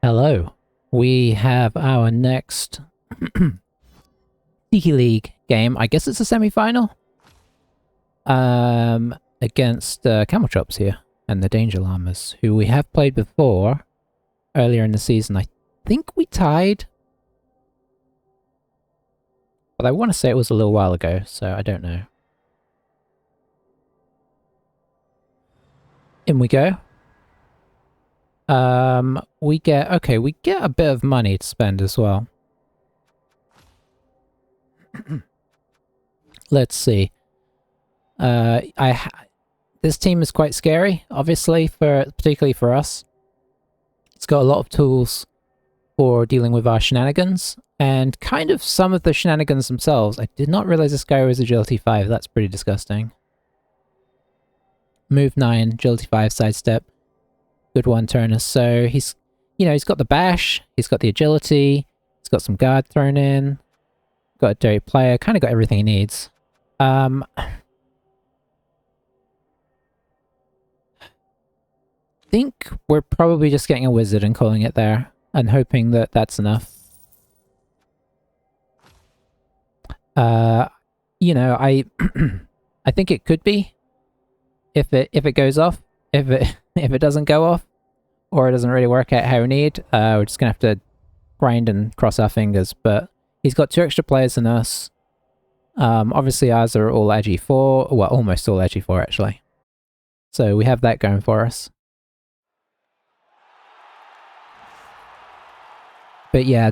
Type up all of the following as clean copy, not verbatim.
Hello. We have our next Tiki League game. I guess it's a semi-final. Against Camel Chops here and the Danger Llamas, who we have played before earlier in the season. I think we tied, but I want to say it was a little while ago, so I don't know. In we go. We get a bit of money to spend as well. Let's see. This team is quite scary, obviously, particularly for us. It's got a lot of tools for dealing with our shenanigans, and kind of some of the shenanigans themselves. I did not realize this guy was agility 5. That's pretty disgusting. Move 9, agility 5, sidestep. Good one, Turnus. So he's got the bash, he's got the agility, he's got some guard thrown in, got a dirty player, kind of got everything he needs. Think we're probably just getting a wizard and calling it there, and hoping that that's enough. I I think it could be if it goes off. If it doesn't go off, or it doesn't really work out how we need, we're just gonna have to grind and cross our fingers. But he's got 2 extra players than us. Obviously ours are all edgy 4, well, almost all edgy 4 actually. So we have that going for us. But yeah,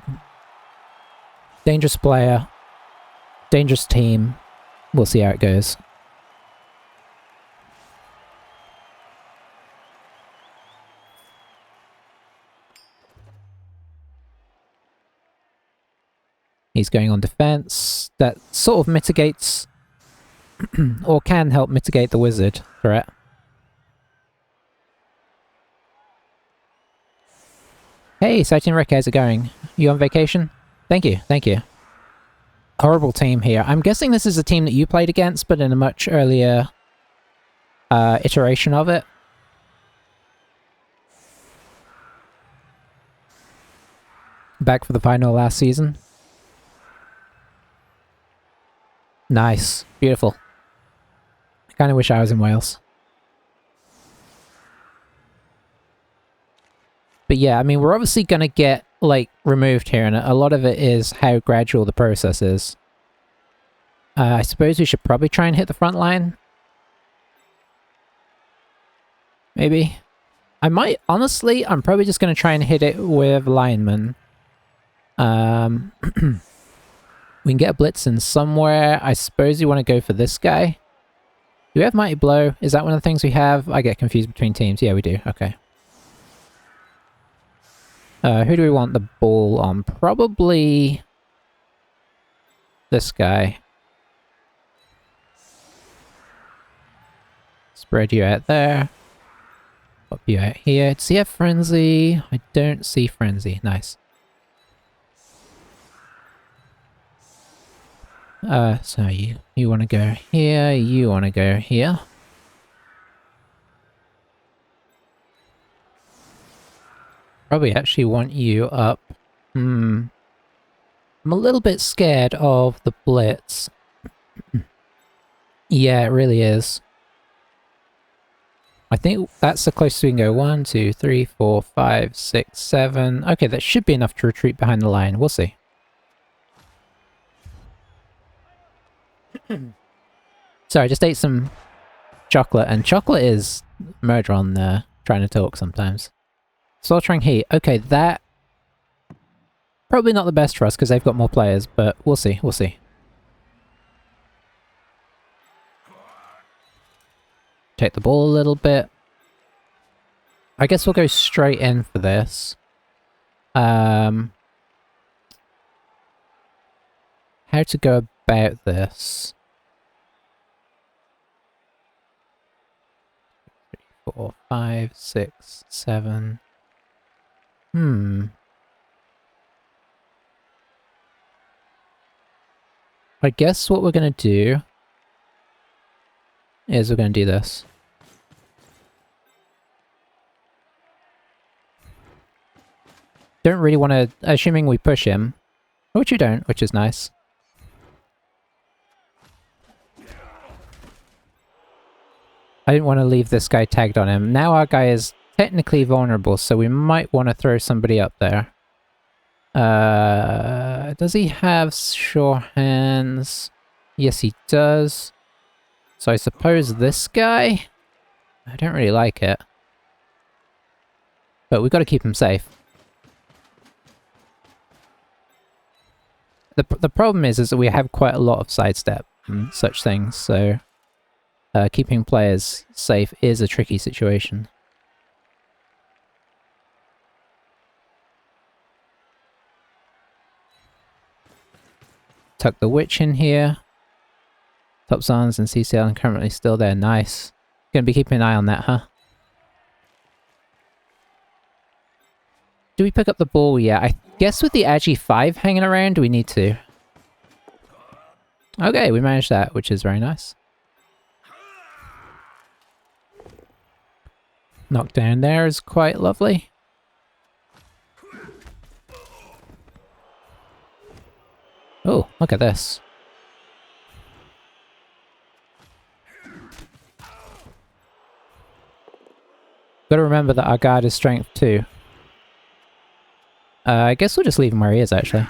dangerous player, dangerous team. We'll see how it goes. He's going on defense. That sort of mitigates, or can help mitigate the wizard threat. Hey, Sighting Rick, how's it going? You on vacation? Thank you, thank you. Horrible team here. I'm guessing this is a team that you played against, but in a much earlier iteration of it. Back for the final last season. Nice. Beautiful. I kind of wish I was in Wales. But yeah, I mean, we're obviously going to get, like, removed here, and a lot of it is how gradual the process is. I suppose we should probably try and hit the front line. Maybe. I might, honestly, I'm probably just going to try and hit it with linemen. We can get a blitz in somewhere. I suppose you want to go for this guy. Do we have Mighty Blow? Is that one of the things we have? I get confused between teams. Yeah, we do. Okay. Who do we want the ball on? Probably this guy. Spread you out there. Pop you out here. Does he have Frenzy? I don't see Frenzy. Nice. So you want to go here, you want to go here. Probably actually want you up. I'm a little bit scared of the blitz. Yeah, it really is. I think that's the closest we can go. 1, 2, 3, 4, 5, 6, 7. Okay, that should be enough to retreat behind the line. We'll see. Sorry, I just ate some chocolate, and chocolate is murder on trying to talk sometimes. Slaughtering Heat. Okay, that... probably not the best for us, because they've got more players, but we'll see, we'll see. Take the ball a little bit. I guess we'll go straight in for this. How to go about this? 3, 4, 5, 6, 7... I guess what we're going to do is we're going to do this. don't really want to... Assuming we push him, which you don't, which is nice. I didn't want to leave this guy tagged on him. Now our guy is technically vulnerable, so we might want to throw somebody up there. Does he have sure hands? Yes, he does. So I suppose this guy? I don't really like it. But we've got to keep him safe. The problem is that we have quite a lot of sidestep and such things, so keeping players safe is a tricky situation. Tuck the witch in here. Top Zans and CCL currently still there. Nice. Gonna be keeping an eye on that, huh? Do we pick up the ball? Yeah, I guess with the Agi 5 hanging around, we need to. Okay, we managed that, which is very nice. Knockdown there is quite lovely. Oh, look at this. Gotta remember that our guard is strength 2. I guess we'll just leave him where he is, actually.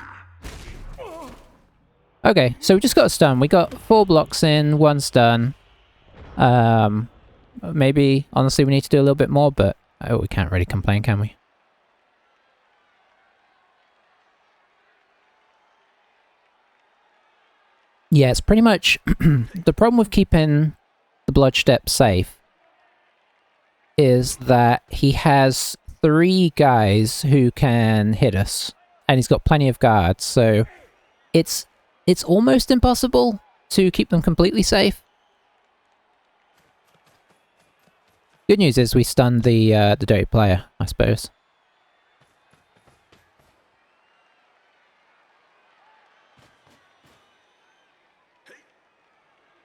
Okay, so we just got a stun. We got 4 blocks in, 1 stun. Maybe, honestly, we need to do a little bit more, but we can't really complain, can we? Yeah, it's pretty much... the problem with keeping the Bloodstep safe is that he has 3 guys who can hit us, and he's got plenty of guards, so it's almost impossible to keep them completely safe. Good news is we stunned the dirty player, I suppose.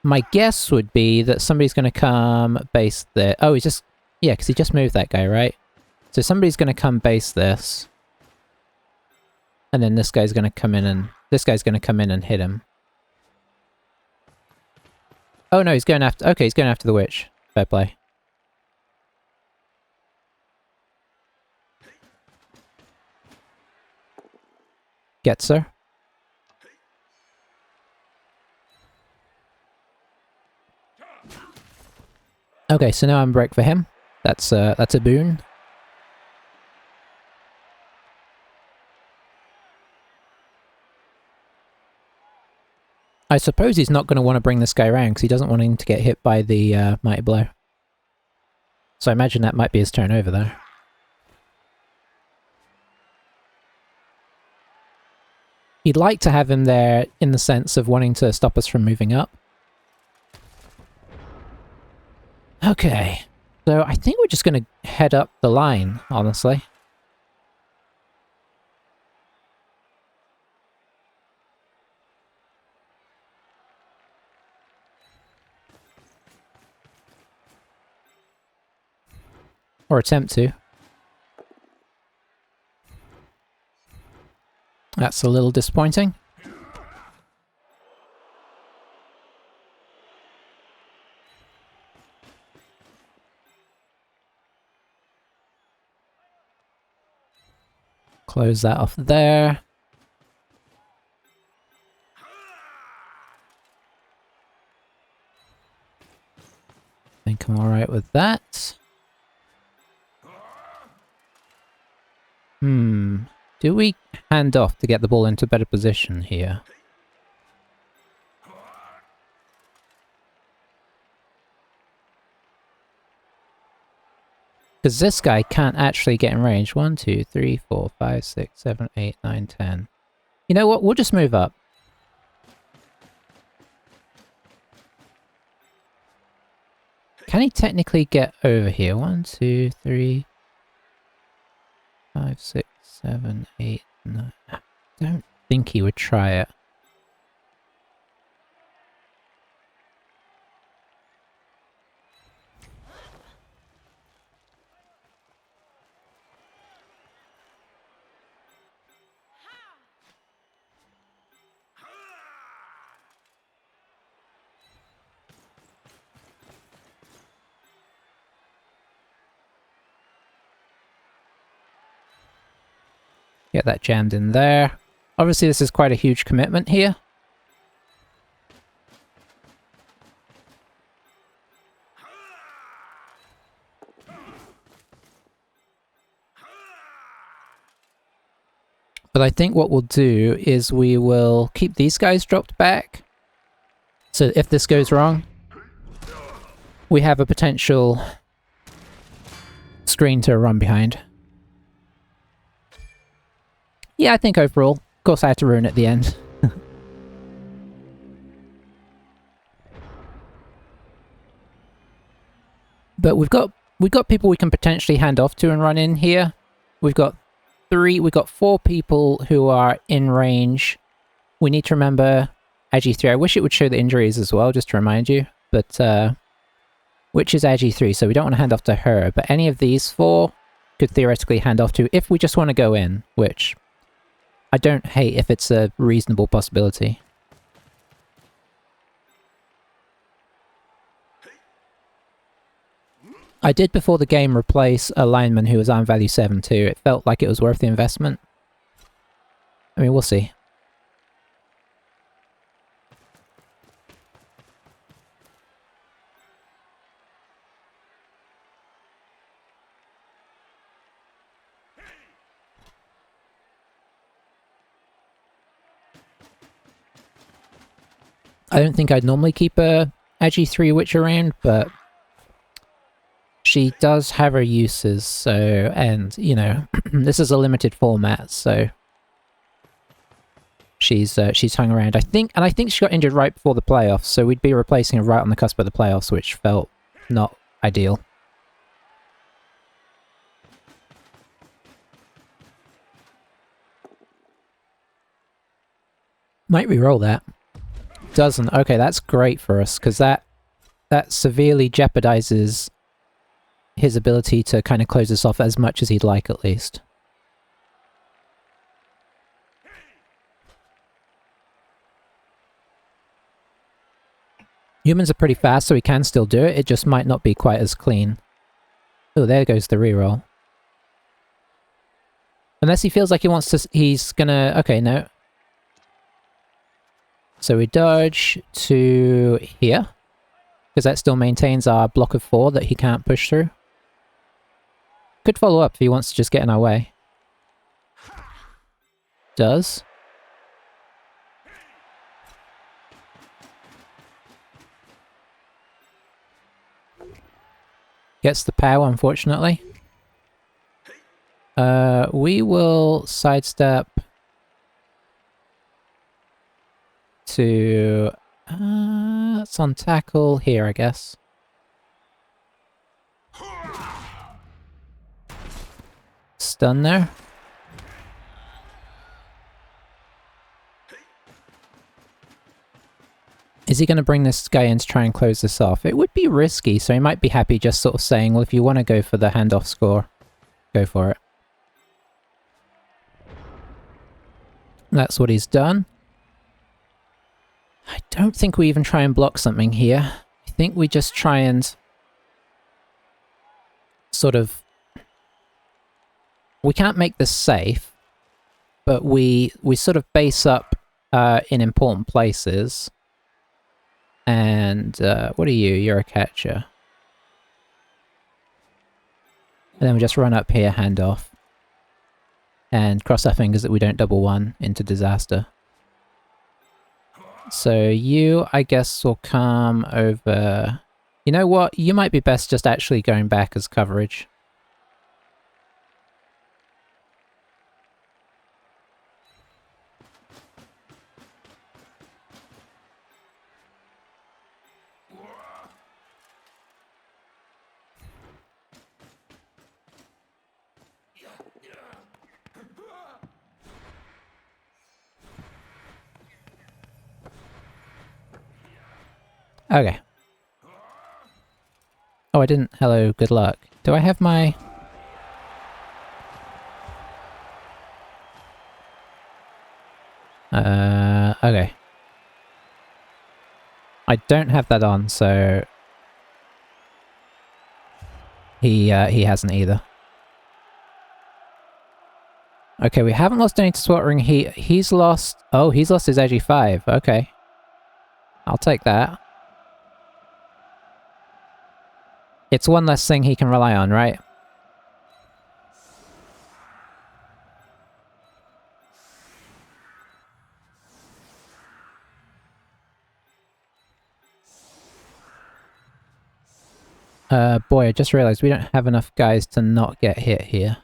My guess would be that somebody's going to come base there. Oh, he's just... Yeah, because he just moved that guy, right? So somebody's going to come base this. And then this guy's going to come in and... This guy's going to come in and hit him. Oh no, he's going after... Okay, he's going after the witch. Fair play. Gets her. Okay, so now I'm break for him. That's a boon. I suppose he's not going to want to bring this guy around because he doesn't want him to get hit by the mighty blow. So I imagine that might be his turn over there. He'd like to have him there in the sense of wanting to stop us from moving up. Okay, so I think we're just going to head up the line, honestly. Or attempt to. That's a little disappointing. Close that off there. I think I'm alright with that. Do we hand off to get the ball into a better position here? Because this guy can't actually get in range. 1, 2, 3, 4, 5, 6, 7, 8, 9, 10. You know what? We'll just move up. Can he technically get over here? 1, 2, 3, 5, 6, 7, 8, 9. I don't think he would try it. Get that jammed in there. Obviously this is quite a huge commitment here. But I think what we'll do is we will keep these guys dropped back. So if this goes wrong, we have a potential screen to run behind. Yeah, I think overall. Of course I had to ruin it at the end. But we've got people we can potentially hand off to and run in here. We've got 4 people who are in range. We need to remember Agi3. I wish it would show the injuries as well, just to remind you. But, which is Agi3, so we don't want to hand off to her. But any of these 4 could theoretically hand off to if we just want to go in, which I don't hate if it's a reasonable possibility. I did before the game replace a lineman who was on value 7 too. It felt like it was worth the investment. I mean, we'll see. I don't think I'd normally keep a Agi3 witch around, but she does have her uses, so, and, you know, this is a limited format, so she's hung around. I think she got injured right before the playoffs, so we'd be replacing her right on the cusp of the playoffs, which felt not ideal. Might re-roll that. Doesn't. Okay, that's great for us, because that severely jeopardizes his ability to kind of close this off as much as he'd like, at least. Humans are pretty fast, so he can still do it. It just might not be quite as clean. Oh, there goes the reroll. Unless he feels like he wants to... He's gonna... Okay, no. So we dodge to here. Because that still maintains our block of 4 that he can't push through. Could follow up if he wants to just get in our way. Does. Gets the power, unfortunately. We will sidestep to... it's on tackle here, I guess. Stun there. Is he going to bring this guy in to try and close this off? It would be risky, so he might be happy just sort of saying, well, if you want to go for the handoff score, go for it. That's what he's done. I don't think we even try and block something here. I think we just try and sort of... We can't make this safe, but we sort of base up in important places. And what are you? You're a catcher. And then we just run up here, hand off. And cross our fingers that we don't double one into disaster. So you, I guess, will come over... You know what? You might be best just actually going back as coverage. Okay. Oh, I didn't. Hello, good luck. Do I have my... Okay. I don't have that on, so... He hasn't either. Okay, we haven't lost any to sweltering heat. He's lost... Oh, he's lost his AG5. Okay. I'll take that. It's one less thing he can rely on, right? Boy, I just realized we don't have enough guys to not get hit here.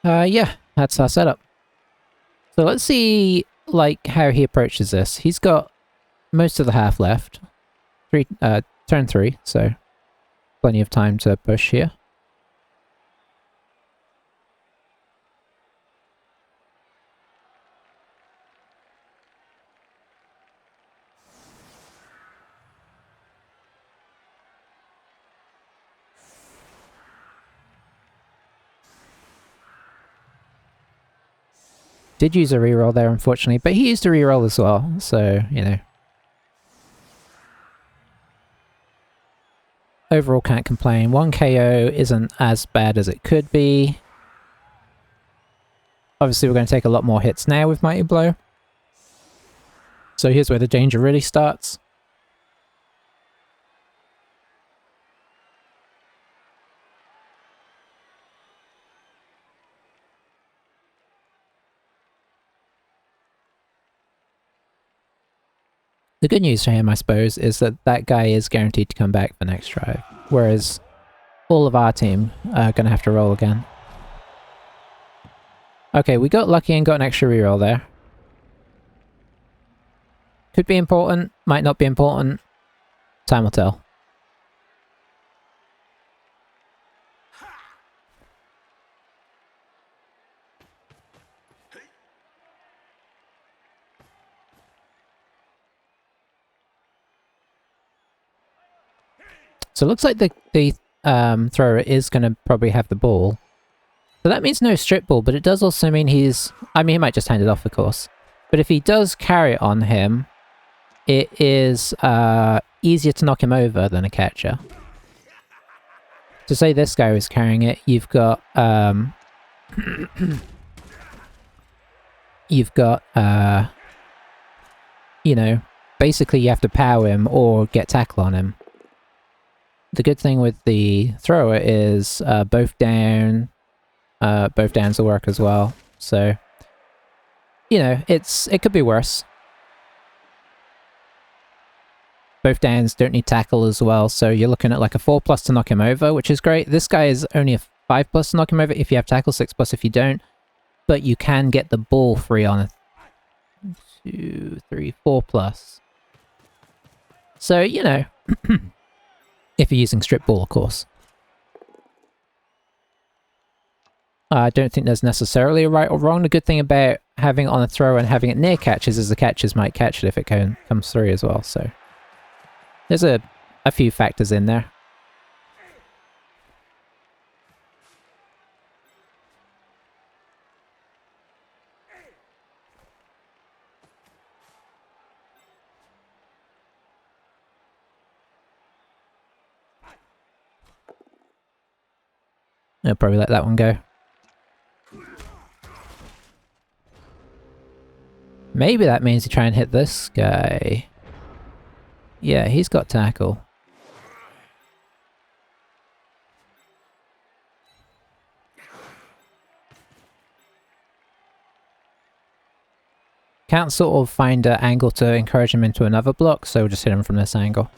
Yeah, that's our setup. So let's see, like, how he approaches this. He's got most of the half left. Turn 3, so plenty of time to push here. Did use a reroll there, unfortunately, but he used a reroll as well, so, you know. Overall, can't complain. 1 KO isn't as bad as it could be. Obviously, we're going to take a lot more hits now with Mighty Blow. So here's where the danger really starts. The good news for him, I suppose, is that that guy is guaranteed to come back for next drive, whereas all of our team are going to have to roll again. Okay, we got lucky and got an extra reroll there. Could be important, might not be important. Time will tell. So it looks like the thrower is going to probably have the ball. So that means no strip ball, but it does also mean he's... I mean, he might just hand it off, of course. But if he does carry it on him, it is easier to knock him over than a catcher. To say this guy was carrying it, you've got... you've got... you know, basically you have to power him or get tackle on him. The good thing with the thrower is both downs will work as well. So, you know, it could be worse. Both downs don't need tackle as well, so you're looking at like a 4+ to knock him over, which is great. This guy is only a 5+ to knock him over if you have tackle, 6+ if you don't. But you can get the ball free on a 2, 3, 4+. So, you know, if you're using strip ball, of course. I don't think there's necessarily a right or wrong. The good thing about having it on a throw and having it near catches is the catches might catch it if it comes through as well, so... There's a few factors in there. I'll probably let that one go. Maybe that means you try and hit this guy. Yeah, he's got tackle. Can't sort of find an angle to encourage him into another block, so we'll just hit him from this angle.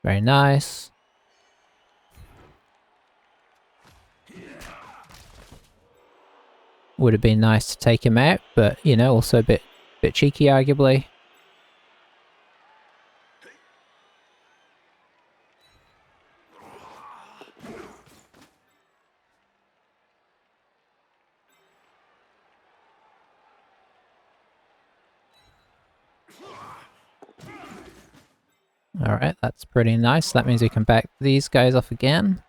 Very nice. Would have been nice to take him out, but, you know, also a bit cheeky, arguably. Alright, that's pretty nice. That means we can back these guys off again.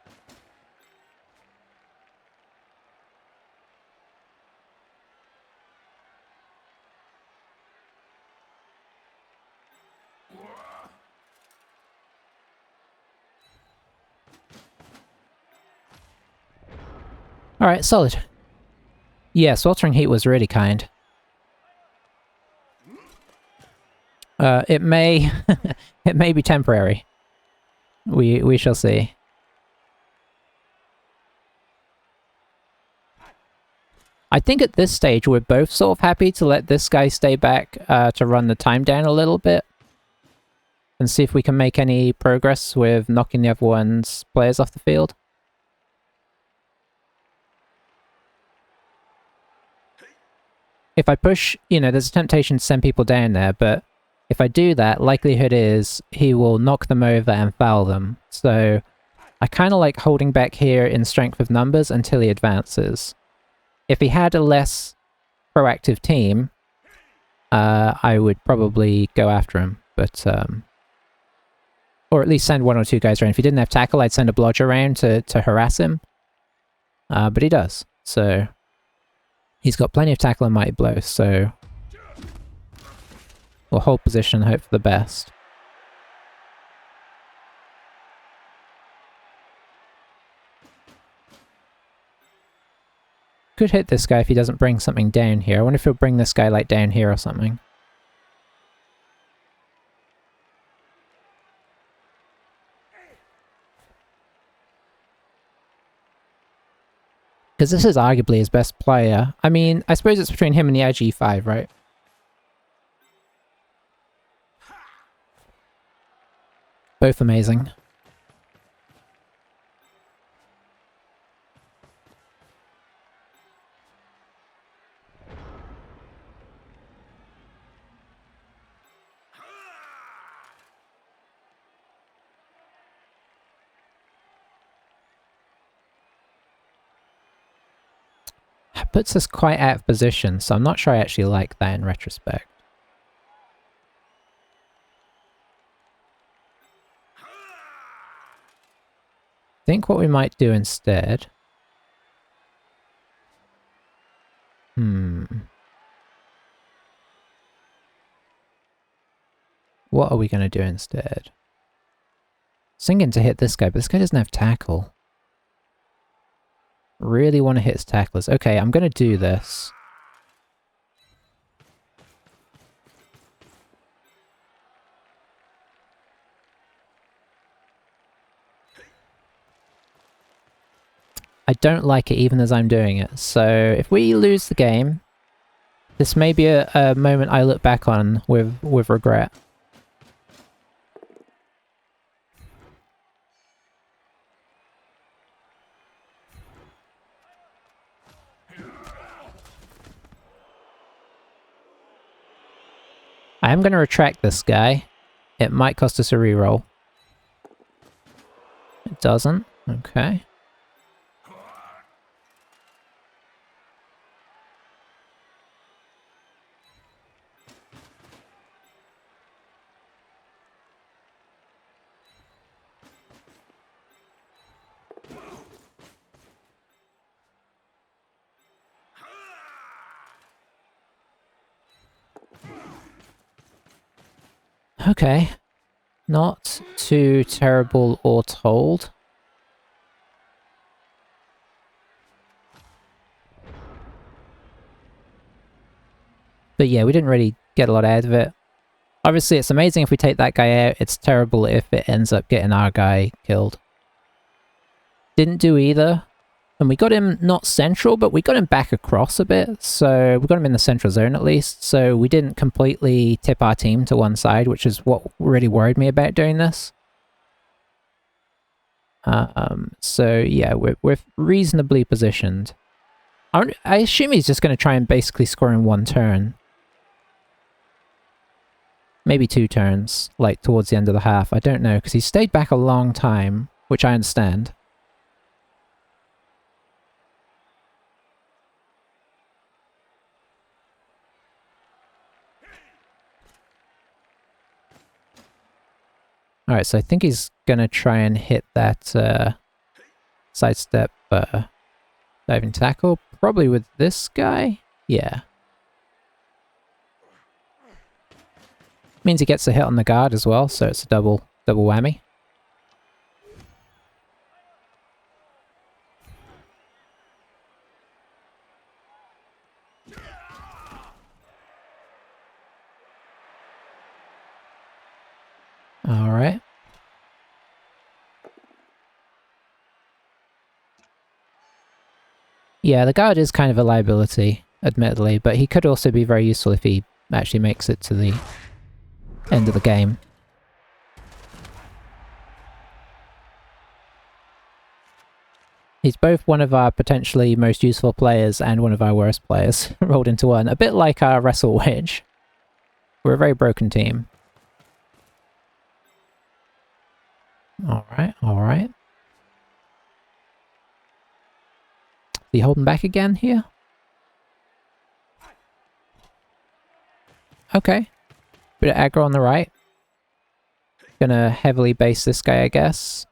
Alright, solid. Yeah, sweltering heat was really kind. It may... it may be temporary. We shall see. I think at this stage we're both sort of happy to let this guy stay back to run the time down a little bit. And see if we can make any progress with knocking the other one's players off the field. If I push, you know, there's a temptation to send people down there, but if I do that, likelihood is he will knock them over and foul them. So I kind of like holding back here in strength of numbers until he advances. If he had a less proactive team, I would probably go after him, but or at least send one or two guys around. If he didn't have tackle, I'd send a blodge around to harass him. But he does, so he's got plenty of tackle and mighty blow, so we'll hold position and hope for the best. Could hit this guy if he doesn't bring something down here. I wonder if he'll bring this guy like down here or something. Because this is arguably his best player. I mean, I suppose it's between him and the edge E5, right? Both amazing. Puts us quite out of position, so I'm not sure I actually like that in retrospect. I think what we might do instead... What are we going to do instead? Thinking to hit this guy, but this guy doesn't have tackle. Really want to hit his tacklers. Okay, I'm going to do this. I don't like it even as I'm doing it. So if we lose the game, this may be a moment I look back on with regret. I am going to retract this guy. It might cost us a reroll. It doesn't. Okay. Okay. Not too terrible or told. But yeah, we didn't really get a lot out of it. Obviously, it's amazing if we take that guy out. It's terrible if it ends up getting our guy killed. Didn't do either. And we got him not central, but we got him back across a bit. So we got him in the central zone at least. So we didn't completely tip our team to one side, which is what really worried me about doing this. So yeah, we're reasonably positioned. I assume he's just going to try and basically score in one turn. Maybe 2 turns, like towards the end of the half. I don't know, because he stayed back a long time, which I understand. Alright, so I think he's gonna try and hit that sidestep diving tackle. Probably with this guy? Yeah. Means he gets a hit on the guard as well, so it's a double whammy. Alright. Yeah, the guard is kind of a liability, admittedly, but he could also be very useful if he actually makes it to the end of the game. He's both one of our potentially most useful players and one of our worst players, rolled into one. A bit like our Wrestle Witch. We're a very broken team. Alright, alright. Is he holding back again here? Okay. Bit of aggro on the right. Gonna heavily base this guy, I guess.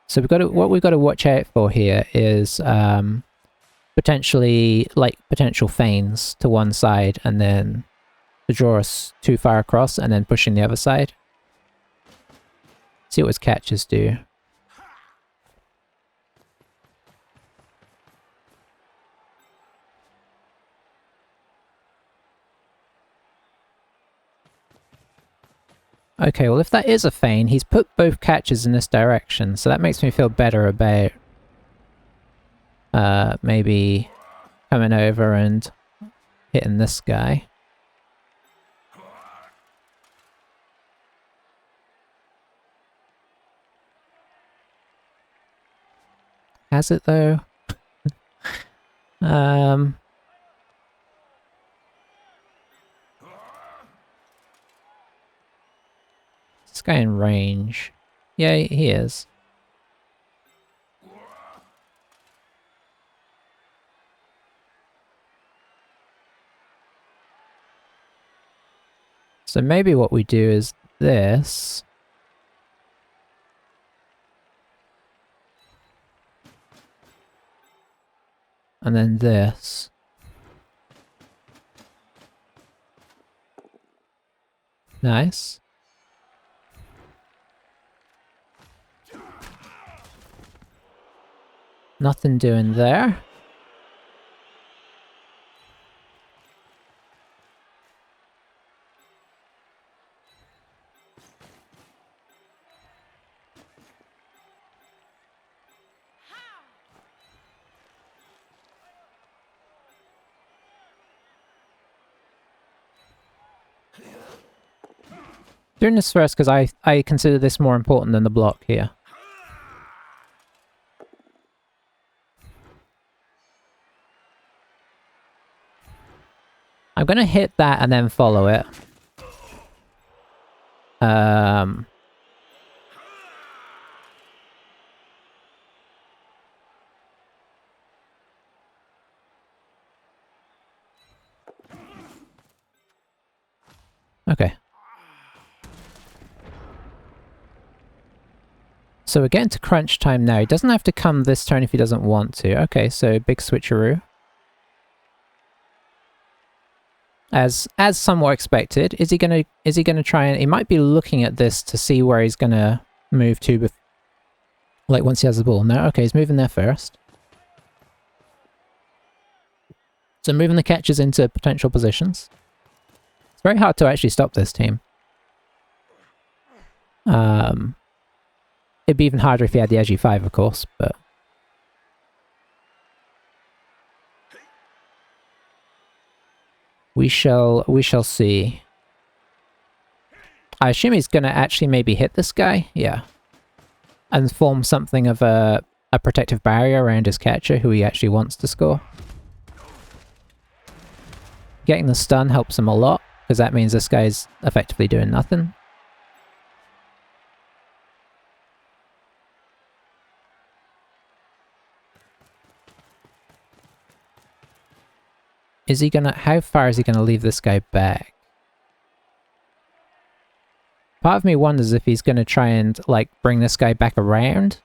So what we've got to watch out for here is potentially potential feigns to one side and then to draw us too far across and then pushing the other side. See what his catches do. Okay, well if that is a feign, he's put both catches in this direction, so that makes me feel better about maybe coming over and hitting this guy. Has it though? This guy in range. Yeah, he is. So maybe what we do is this. And then this. Nice. Nothing doing there. Doing this first because I consider this more important than the block here. I'm gonna hit that and then follow it. Okay. So we're getting to crunch time now. He doesn't have to come this turn if he doesn't want to. Okay, so big switcheroo. As somewhat expected. Is he gonna try and he might be looking at this to see where he's gonna move to like once he has the ball. No, okay, he's moving there first. So moving the catches into potential positions. It's very hard to actually stop this team. It'd be even harder if he had the edgy 5, of course, but... We shall see. I assume he's gonna actually maybe hit this guy? Yeah. And form something of a protective barrier around his catcher, who he actually wants to score. Getting the stun helps him a lot, because that means this guy's effectively doing nothing. Is he gonna... How far is he gonna leave this guy back? Part of me wonders if he's gonna try and, like, bring this guy back around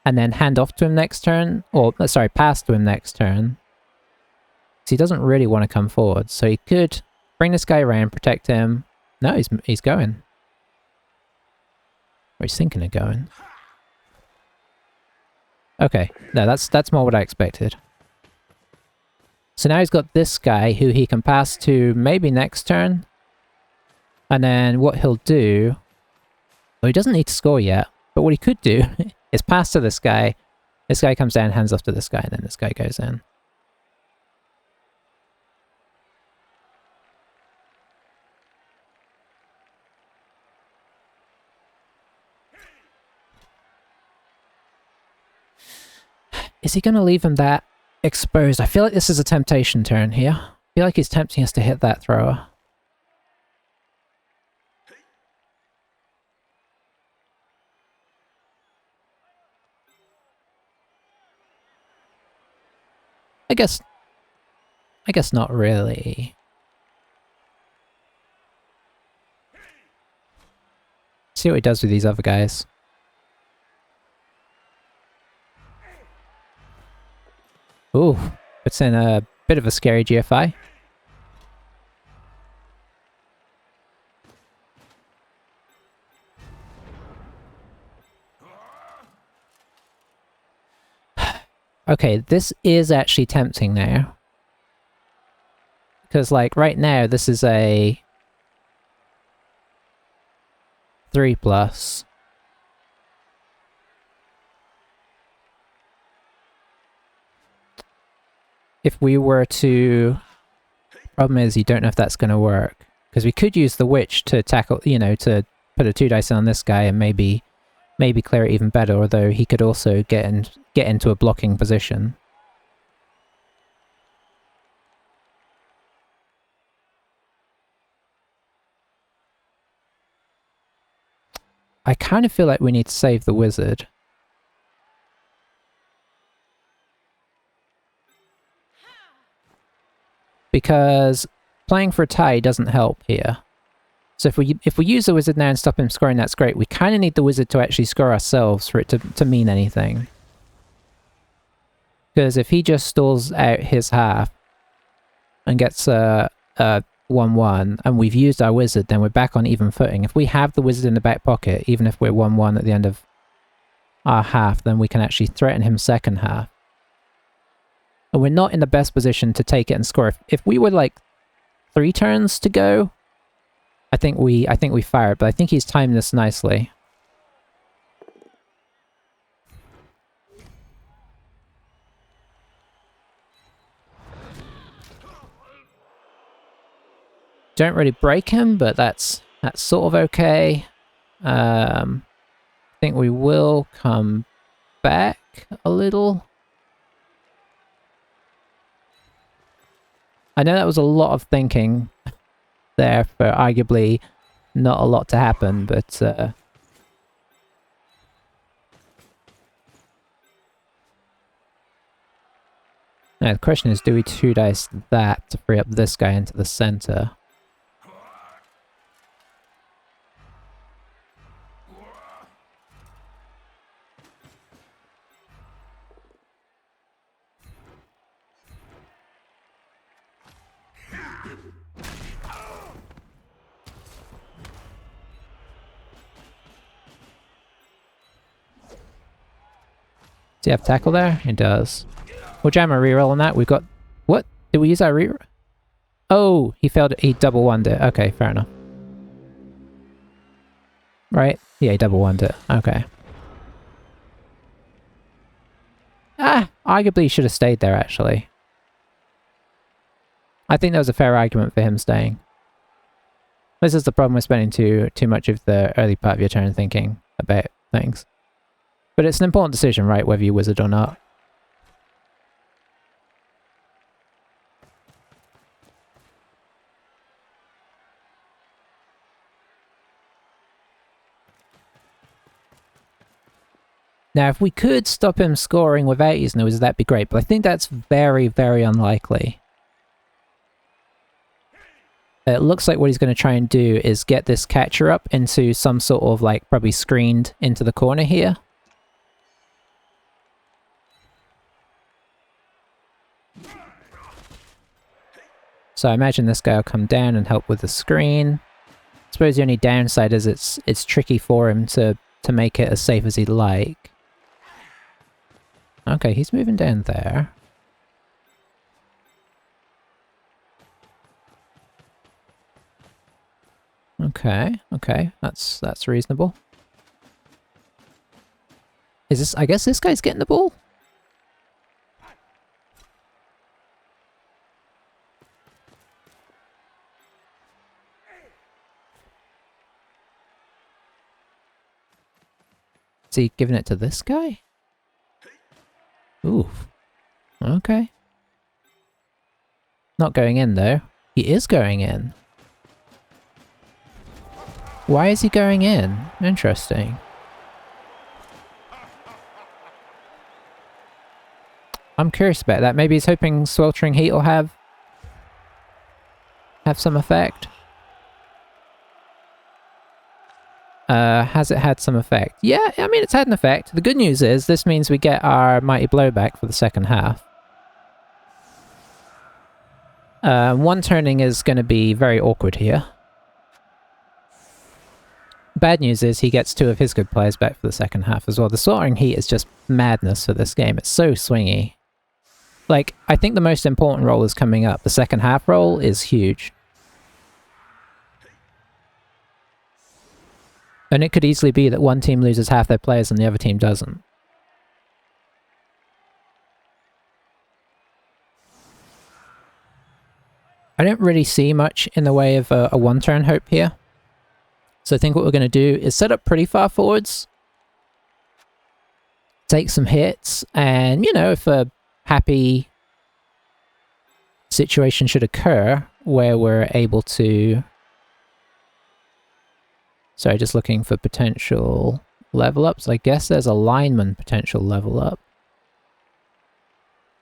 and then hand off to him next turn. Or, sorry, pass to him next turn. Because he doesn't really want to come forward. So he could bring this guy around, protect him. No, he's going. Or he's thinking of going. Okay, no, that's more what I expected. So now he's got this guy who he can pass to maybe next turn. And then what he'll do... Well, he doesn't need to score yet, but what he could do is pass to this guy. This guy comes down, hands off to this guy, and then this guy goes in. Is he going to leave him that exposed? I feel like this is a temptation turn here. I feel like he's tempting us to hit that thrower. I guess not really. See what he does with these other guys. Ooh, puts in a bit of a scary GFI. Okay, this is actually tempting now. Because, like, right now, this is a 3+. If we were to... Problem is, you don't know if that's going to work. Because we could use the witch to tackle, you know, to put a 2 dice on this guy and maybe clear it even better, although he could also get into a blocking position. I kind of feel like we need to save the wizard. Because playing for a tie doesn't help here. So if we use the wizard now and stop him scoring, that's great. We kind of need the wizard to actually score ourselves for it to mean anything. Because if he just stalls out his half and gets a 1-1 and we've used our wizard, then we're back on even footing. If we have the wizard in the back pocket, even if we're 1-1 at the end of our half, then we can actually threaten him second half. And we're not in the best position to take it and score. If we were like 3 turns to go, I think we fire it, but I think he's timed this nicely. Don't really break him, but that's sort of okay. I think we will come back a little. I know that was a lot of thinking there for arguably not a lot to happen, but now the question is, do we 2 dice that to free up this guy into the center? Does he have tackle there? He does. We'll jam a reroll on that. We've got... What? Did we use our reroll? Oh, he failed it. He double won it. Okay, fair enough. Right? Yeah, he double won it. Okay. Ah! Arguably he should have stayed there, actually. I think that was a fair argument for him staying. This is the problem with spending too much of the early part of your turn thinking about things. But it's an important decision, right, whether you wizard or not. Now, if we could stop him scoring without using the wizard, that'd be great, but I think that's very, very unlikely. It looks like what he's going to try and do is get this catcher up into some sort of like probably screened into the corner here. So I imagine this guy will come down and help with the screen. I suppose the only downside is it's tricky for him to make it as safe as he'd like. Okay, he's moving down there. Okay, that's reasonable. Is this, I guess this guy's getting the ball? Is he giving it to this guy? Ooh. Okay. Not going in though. He is going in. Why is he going in? Interesting. I'm curious about that. Maybe he's hoping sweltering heat will have some effect. Has it had some effect? Yeah, I mean, it's had an effect. The good news is this means we get our mighty blowback for the second half. One turning is going to be very awkward here. Bad news is he gets 2 of his good players back for the second half as well. The sweltering heat is just madness for this game. It's so swingy. Like, I think the most important roll is coming up. The second half roll is huge. And it could easily be that one team loses half their players and the other team doesn't. I don't really see much in the way of a one-turn hope here. So I think what we're going to do is set up pretty far forwards. Take some hits, and, you know, if a happy situation should occur where we're able to... Sorry, just looking for potential level ups. I guess there's a lineman potential level up.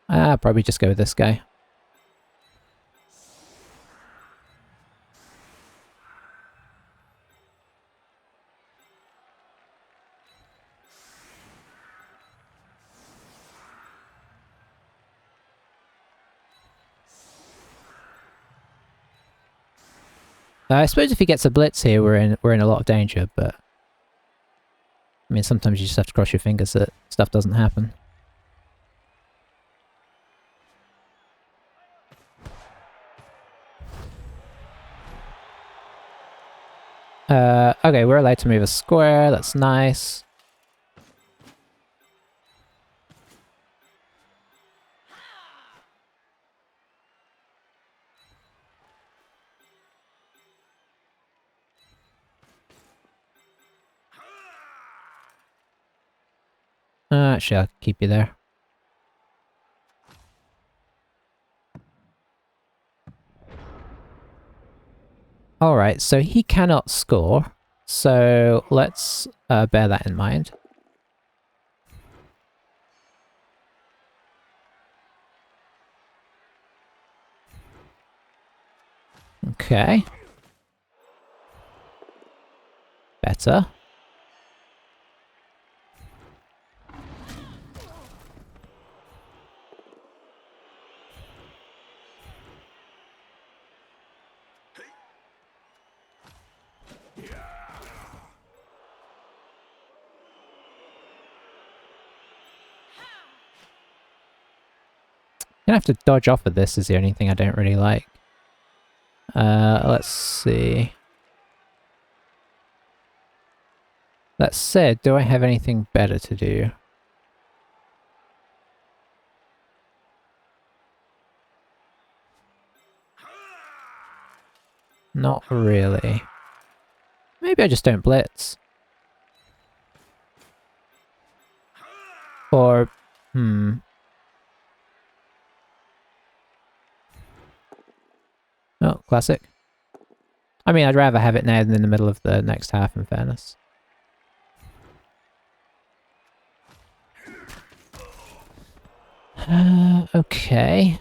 Probably just go with this guy. I suppose if he gets a blitz here, we're in a lot of danger, but... I mean, sometimes you just have to cross your fingers that stuff doesn't happen. Okay, we're allowed to move a square, that's nice. Actually, I'll keep you there. Alright, so he cannot score, so let's bear that in mind. Okay. Better. Gonna have to dodge off of this is the only thing I don't really like. Let's see. That said, do I have anything better to do? Not really. Maybe I just don't blitz. Or, Oh, classic. I mean, I'd rather have it now than in the middle of the next half, in fairness. Okay.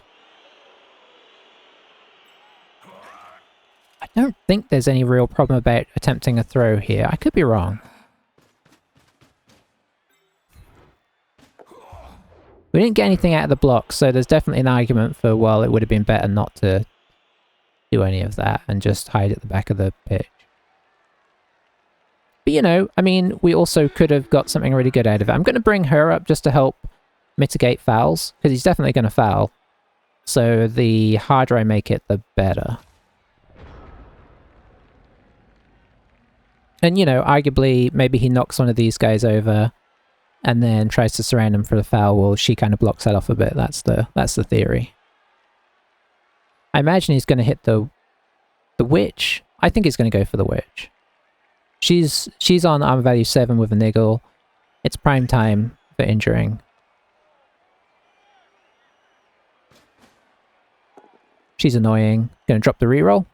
don't think there's any real problem about attempting a throw here. I could be wrong. We didn't get anything out of the block, so there's definitely an argument for, well, it would have been better not to do any of that and just hide at the back of the pitch. But, you know, I mean, we also could have got something really good out of it. I'm going to bring her up just to help mitigate fouls, because he's definitely going to foul. So the harder I make it, the better. And, you know, arguably, maybe he knocks one of these guys over and then tries to surround him for the foul. Well, she kind of blocks that off a bit. That's the theory. I imagine he's going to hit the witch. I think he's going to go for the witch. She's on armor value 7 with a niggle. It's prime time for injuring. She's annoying. Going to drop the reroll.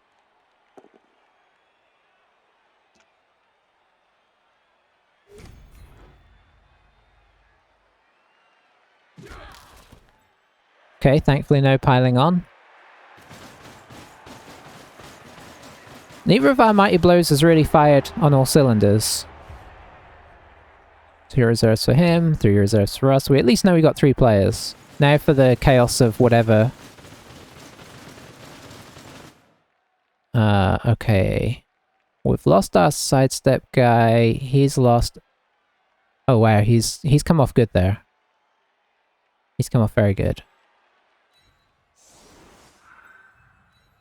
Okay, thankfully no piling on. Neither of our mighty blows has really fired on all cylinders. 2 reserves for him, 3 reserves for us. We at least know we got 3 players. Now for the chaos of whatever. Okay. We've lost our sidestep guy. He's lost... Oh wow, he's come off good there. He's come off very good.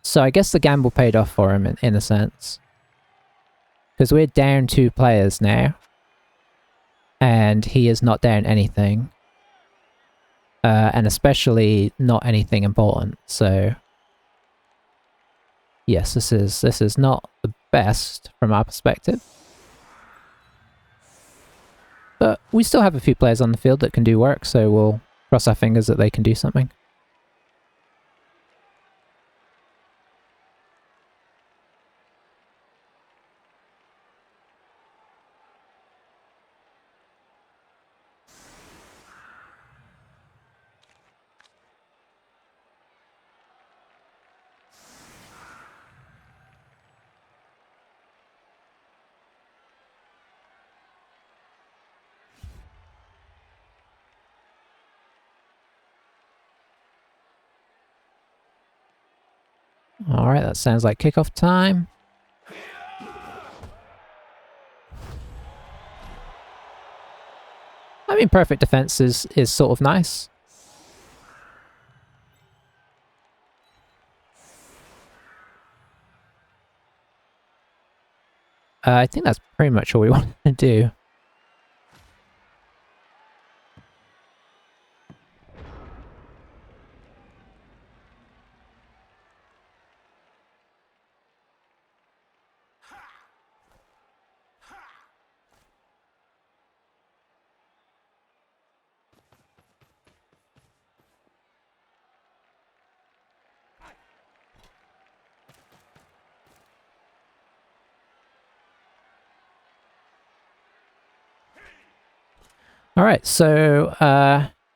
So I guess the gamble paid off for him in a sense. Because we're down 2 players now. And he is not down anything. And especially not anything important, so... Yes, this is not the best from our perspective. But we still have a few players on the field that can do work, so we'll cross our fingers that they can do something. Alright, that sounds like kickoff time. I mean, perfect defense is sort of nice. I think that's pretty much all we wanted to do. Alright, so,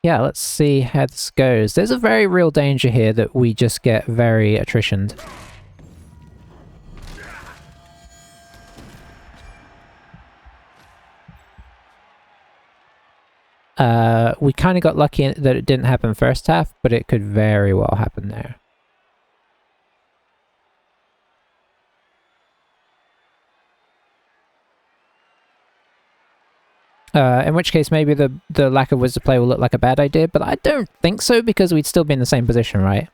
yeah, let's see how this goes. There's a very real danger here that we just get very attritioned. We kind of got lucky that it didn't happen first half, but it could very well happen there. In which case maybe the lack of wizard play will look like a bad idea, but I don't think so because we'd still be in the same position, right?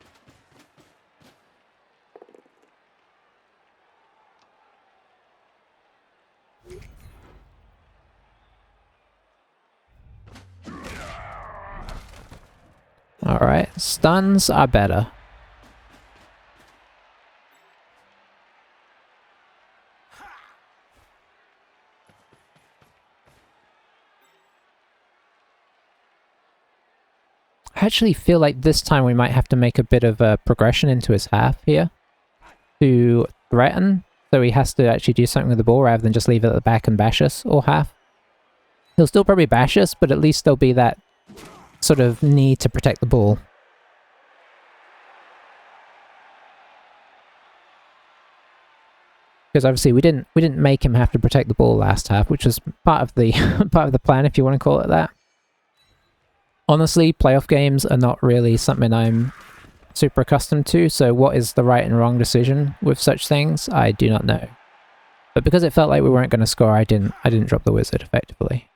Alright, stuns are better. I actually feel like this time we might have to make a bit of a progression into his half here to threaten, so he has to actually do something with the ball rather than just leave it at the back and bash us or half. He'll still probably bash us, but at least there'll be that sort of need to protect the ball. Because obviously we didn't make him have to protect the ball last half, which was part of the part of the plan, if you want to call it that. Honestly, playoff games are not really something I'm super accustomed to, so what is the right and wrong decision with such things, I do not know. But because it felt like we weren't going to score, I didn't drop the wizard effectively.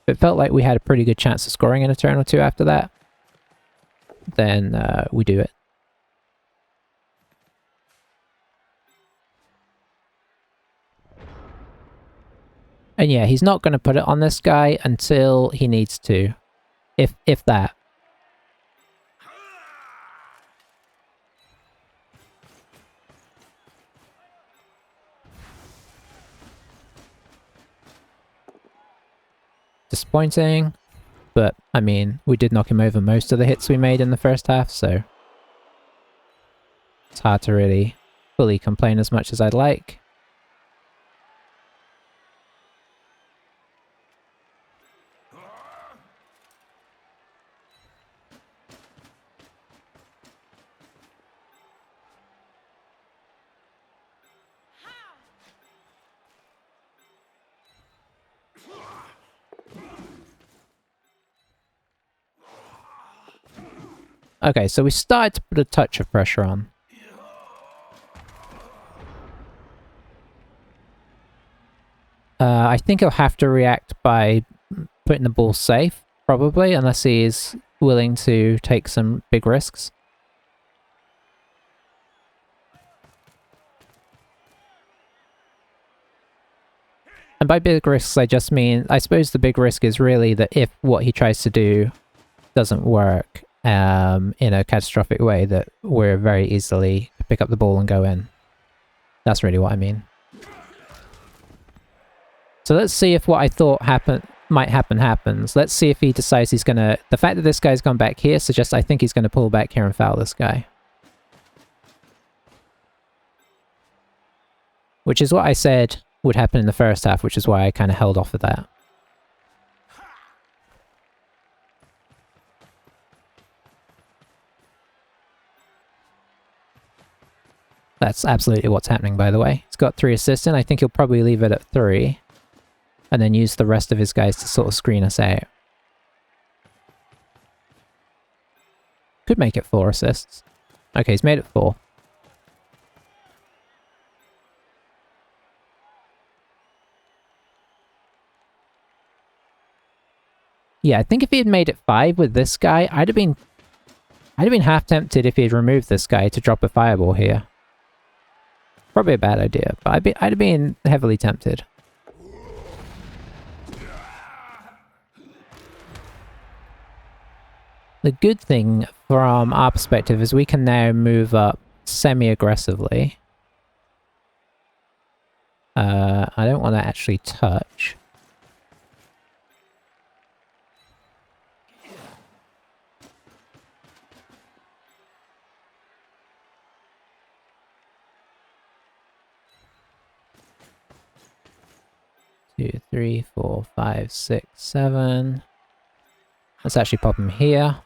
If it felt like we had a pretty good chance of scoring in a turn or two after that, then we do it. And yeah, he's not going to put it on this guy until he needs to. If that. Disappointing. But, I mean, we did knock him over most of the hits we made in the first half, so it's hard to really fully complain as much as I'd like. Okay, so we started to put a touch of pressure on. I think he'll have to react by putting the ball safe, probably, unless he is willing to take some big risks. And by big risks, I just mean, I suppose the big risk is really that if what he tries to do doesn't work in a catastrophic way, that we're very easily pick up the ball and go in. That's really what I mean. So let's see if what I thought might happen happens. Let's see if he decides he's gonna... The fact that this guy's gone back here suggests I think he's gonna pull back here and foul this guy. Which is what I said would happen in the first half, which is why I kind of held off of that. That's absolutely what's happening, by the way. He's got 3 assists in. I think he'll probably leave it at 3. And then use the rest of his guys to sort of screen us out. Could make it 4 assists. Okay, he's made it 4. Yeah, I think if he had made it 5 with this guy, I'd have been half tempted if he had removed this guy to drop a fireball here. Probably a bad idea, but I'd have been heavily tempted. The good thing from our perspective is we can now move up semi-aggressively. I don't want to actually touch. Two, 3, 4, 5, 6, 7. Let's actually pop him here.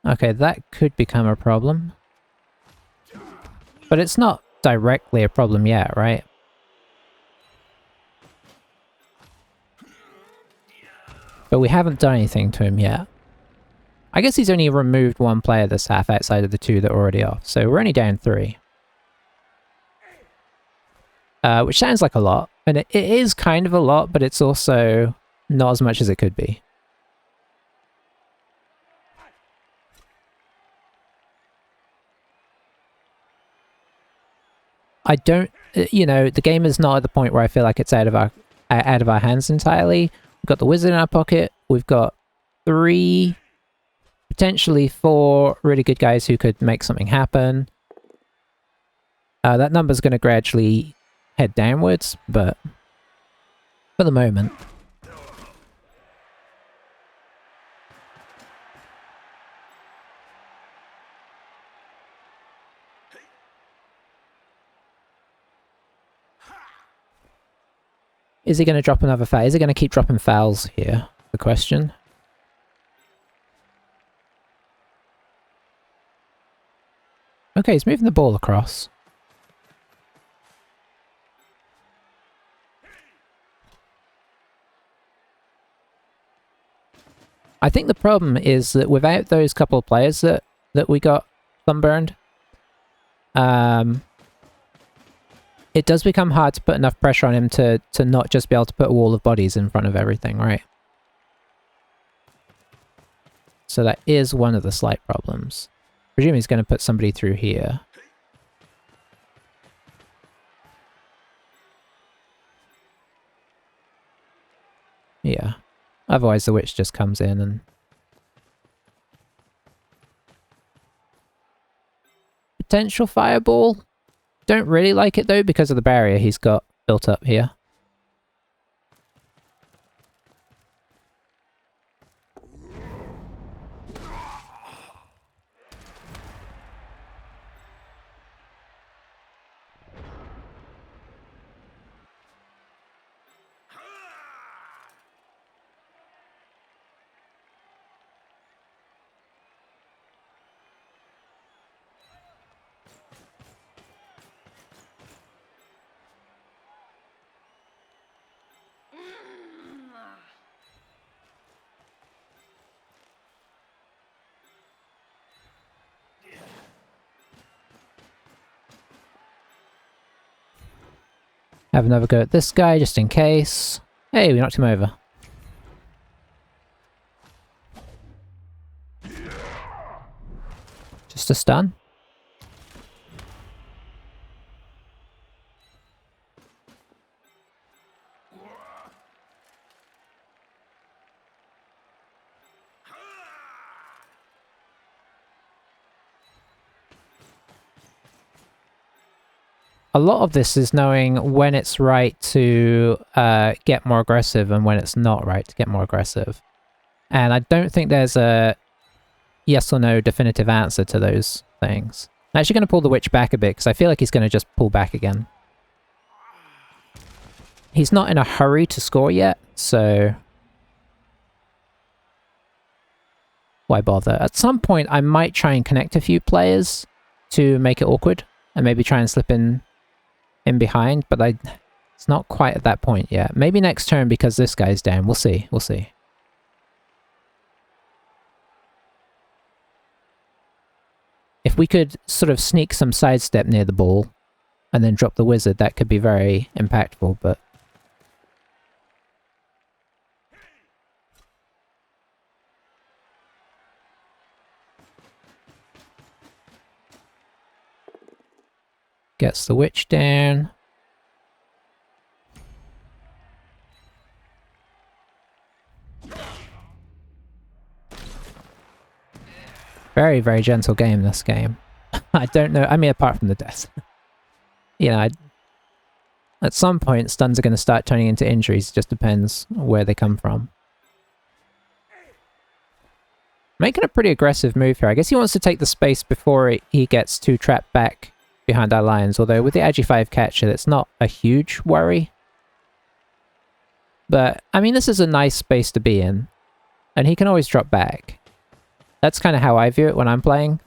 Okay, that could become a problem. But it's not directly a problem yet, right? But we haven't done anything to him yet. I guess he's only removed 1 player this half outside of the 2 that are already off, so we're only down 3. Which sounds like a lot, and it is kind of a lot, but it's also not as much as it could be. I don't, you know, the game is not at the point where I feel like it's out of our hands entirely. We've got the wizard in our pocket. We've got 3, potentially 4 really good guys who could make something happen. That number's going to gradually head downwards, but for the moment. Is he going to drop another foul? Is he going to keep dropping fouls here? The question. Okay, he's moving the ball across. I think the problem is that without those couple of players that we got sunburned, it does become hard to put enough pressure on him to not just be able to put a wall of bodies in front of everything, right? So that is one of the slight problems. Presume he's going to put somebody through here. Yeah. Otherwise the witch just comes in and... Potential fireball. Don't really like it though because of the barrier he's got built up here. Have another go at this guy, just in case. Hey, we knocked him over. Just a stun. A lot of this is knowing when it's right to get more aggressive and when it's not right to get more aggressive. And I don't think there's a yes or no definitive answer to those things. I'm actually going to pull the witch back a bit because I feel like he's going to just pull back again. He's not in a hurry to score yet, so... why bother? At some point I might try and connect a few players to make it awkward and maybe try and slip in behind, but it's not quite at that point yet. Maybe next turn because this guy's down. We'll see. We'll see. If we could sort of sneak some sidestep near the ball and then drop the wizard, that could be very impactful, but... gets the witch down. Very, very gentle game, this game. I don't know, I mean, apart from the death. You know, at some point, stuns are going to start turning into injuries. It just depends where they come from. Making a pretty aggressive move here. I guess he wants to take the space before he gets too trapped back behind our lines, although with the Agi 5 catcher, it's not a huge worry. But, I mean, this is a nice space to be in, and he can always drop back. That's kind of how I view it when I'm playing.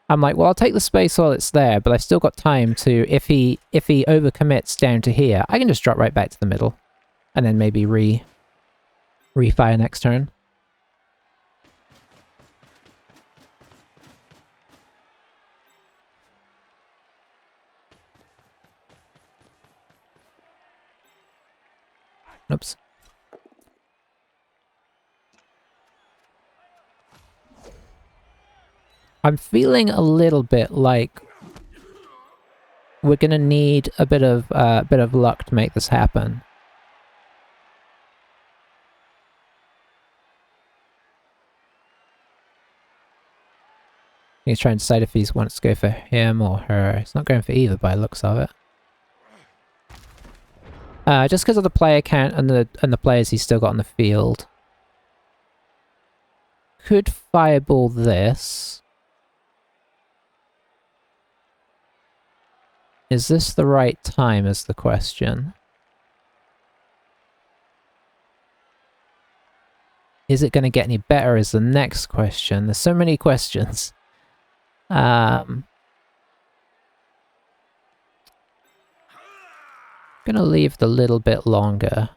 I'm like, well, I'll take the space while it's there, but I've still got time to, if he overcommits down to here, I can just drop right back to the middle, and then maybe refire next turn. Oops. I'm feeling a little bit like we're gonna need a bit of luck to make this happen. He's trying to decide if he wants to go for him or her. He's not going for either by the looks of it. Just because of the player count and the players he's still got on the field. Could fireball this. Is this the right time is the question. Is it going to get any better is the next question. There's so many questions. Gonna leave the little bit longer.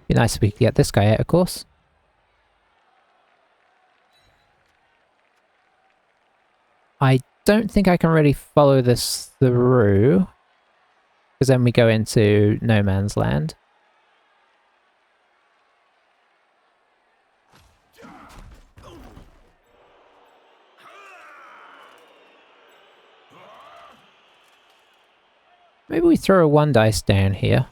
Be nice if we could get this guy out, of course. I don't think I can really follow this through, because then we go into no man's land. Maybe we throw a 1 dice down here.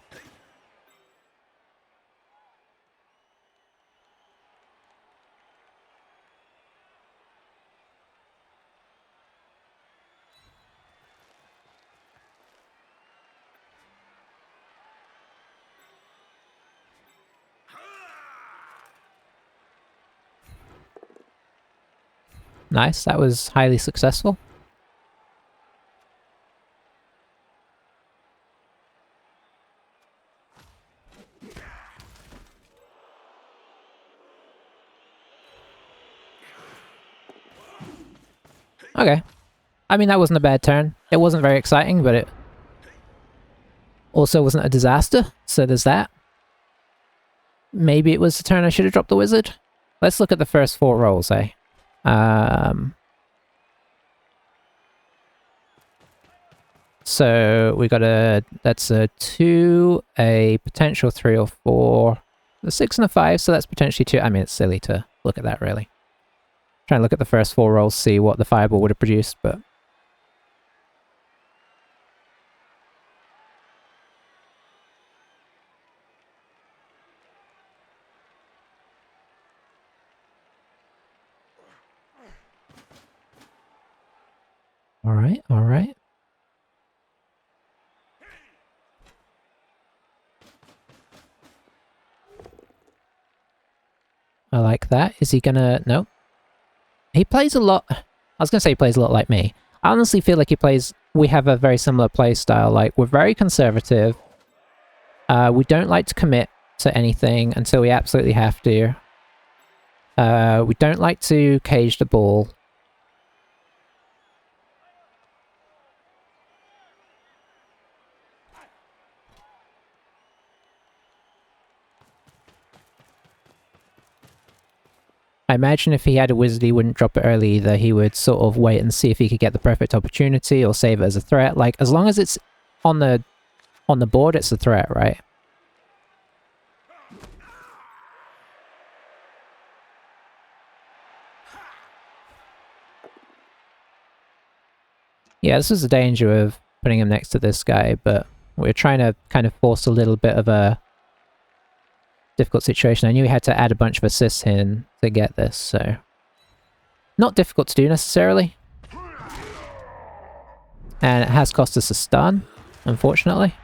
Nice, that was highly successful. Okay. I mean, that wasn't a bad turn. It wasn't very exciting, but it also wasn't a disaster, so there's that. Maybe it was the turn I should have dropped the wizard. Let's look at the first 4 rolls, eh? So we got that's a 2, a potential 3 or 4, a 6 and a 5, so that's potentially 2. I mean, it's silly to look at that, really. Try and look at the first 4 rolls, see what the fireball would have produced, but... Alright, alright. I like that. Is he gonna... No. He plays a lot... I was gonna say he plays a lot like me. I honestly feel like he plays... We have a very similar play style. Like, we're very conservative. We don't like to commit to anything until we absolutely have to. We don't like to cage the ball. I imagine if he had a wizard, he wouldn't drop it early either. He would sort of wait and see if he could get the perfect opportunity or save it as a threat. Like, as long as it's on the board, it's a threat, right? Yeah, this is the danger of putting him next to this guy, but we're trying to kind of force a little bit of a difficult situation. I knew we had to add a bunch of assists in to get this, so... Not difficult to do, necessarily. And it has cost us a stun, unfortunately.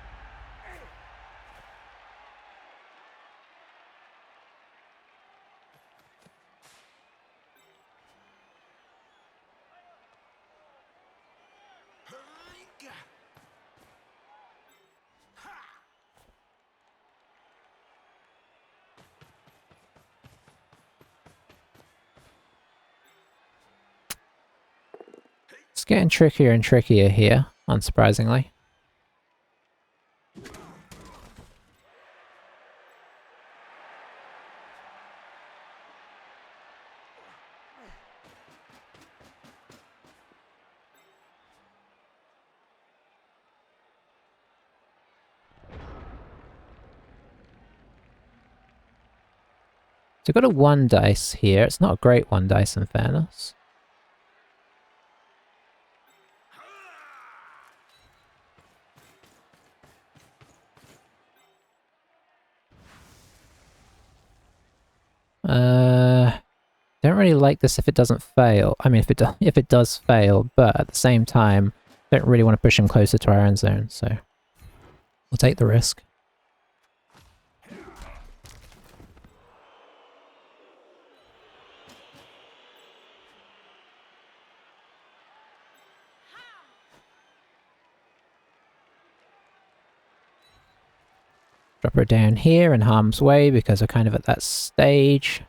It's getting trickier and trickier here, unsurprisingly. So we've got a 1 dice here. It's not a great 1 dice in fairness. don't really like this if it doesn't fail. I mean, if it does fail, but at the same time, don't really want to push him closer to our end zone, so we'll take the risk. Drop her down here in harm's way because we're kind of at that stage.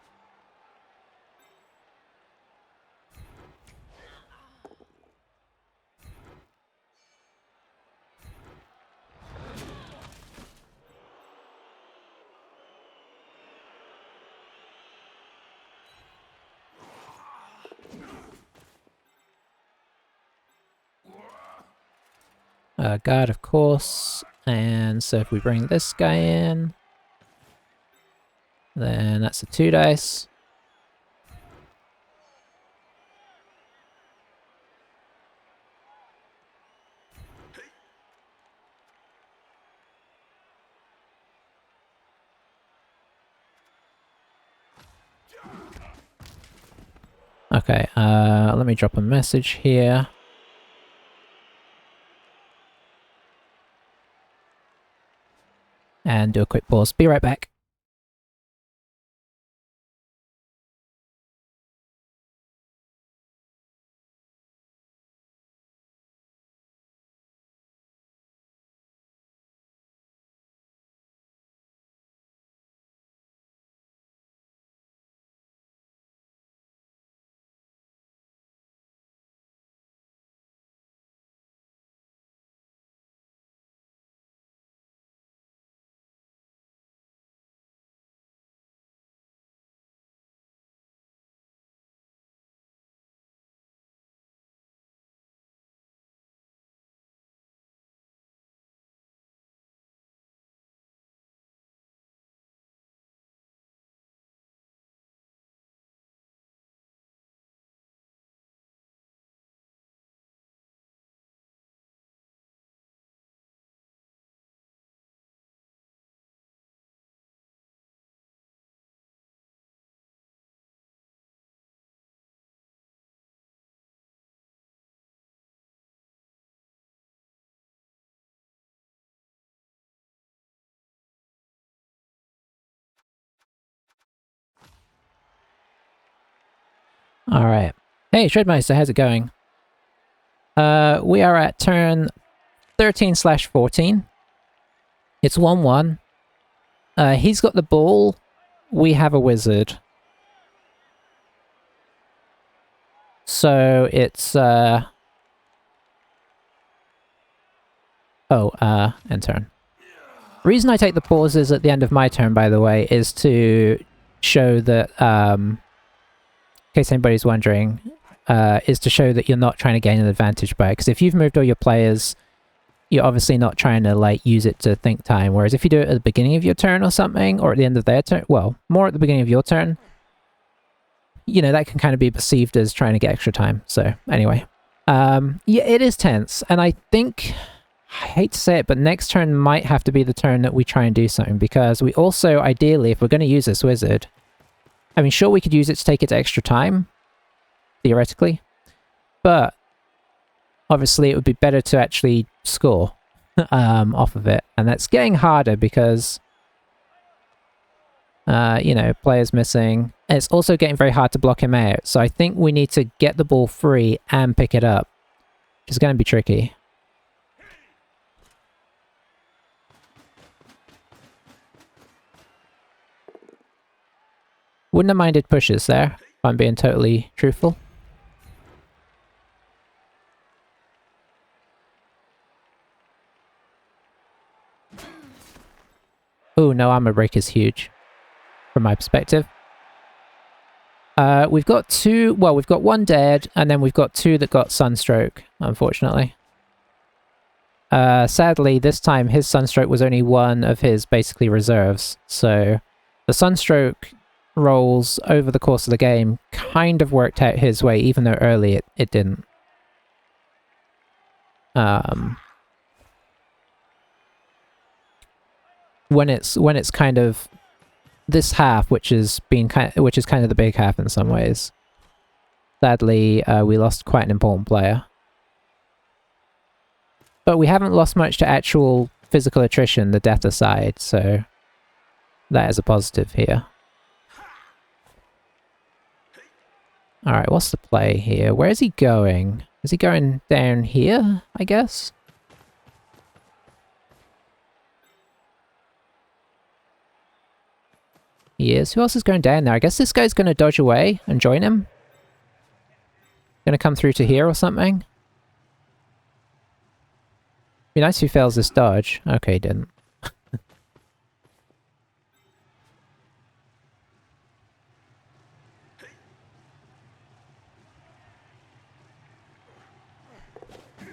Guard, of course. And so if we bring this guy in, then that's a 2 dice. Okay, let me drop a message here. And do a quick pause. Be right back. Alright. Hey, Shredmeister, how's it going? We are at turn 13/14. It's 1-1. He's got the ball. We have a wizard. So it's, end turn. Reason I take the pauses at the end of my turn, by the way, is to show that, in case anybody's wondering, is to show that you're not trying to gain an advantage by it. Because if you've moved all your players, you're obviously not trying to, like, use it to think time. Whereas if you do it at the beginning of your turn or something, or at the end of their turn, well, more at the beginning of your turn, you know, that can kind of be perceived as trying to get extra time. So, anyway. Yeah, it is tense. And I think, I hate to say it, but next turn might have to be the turn that we try and do something. Because we also, ideally, if we're going to use this wizard, I mean, sure, we could use it to take it to extra time, theoretically, but obviously it would be better to actually score off of it, and that's getting harder because, you know, players missing. And it's also getting very hard to block him out, so I think we need to get the ball free and pick it up, which is going to be tricky. Wouldn't have minded pushes there, if I'm being totally truthful. Oh, no armor break is huge, from my perspective. We've got two, well, we've got one dead, and then we've got two that got Sunstroke, unfortunately. Sadly, this time his Sunstroke was only one of his, basically, reserves, so the Sunstroke rolls over the course of the game kind of worked out his way, even though early it didn't. When it's kind of this half, which is kind of the big half in some ways, Sadly, we lost quite an important player. But we haven't lost much to actual physical attrition, the death aside, so that is a positive here. Alright, what's the play here? Where is he going? Is he going down here, I guess? He is. Who else is going down there? I guess this guy's going to dodge away and join him. Going to come through to here or something. Be nice if he fails this dodge. Okay, he didn't.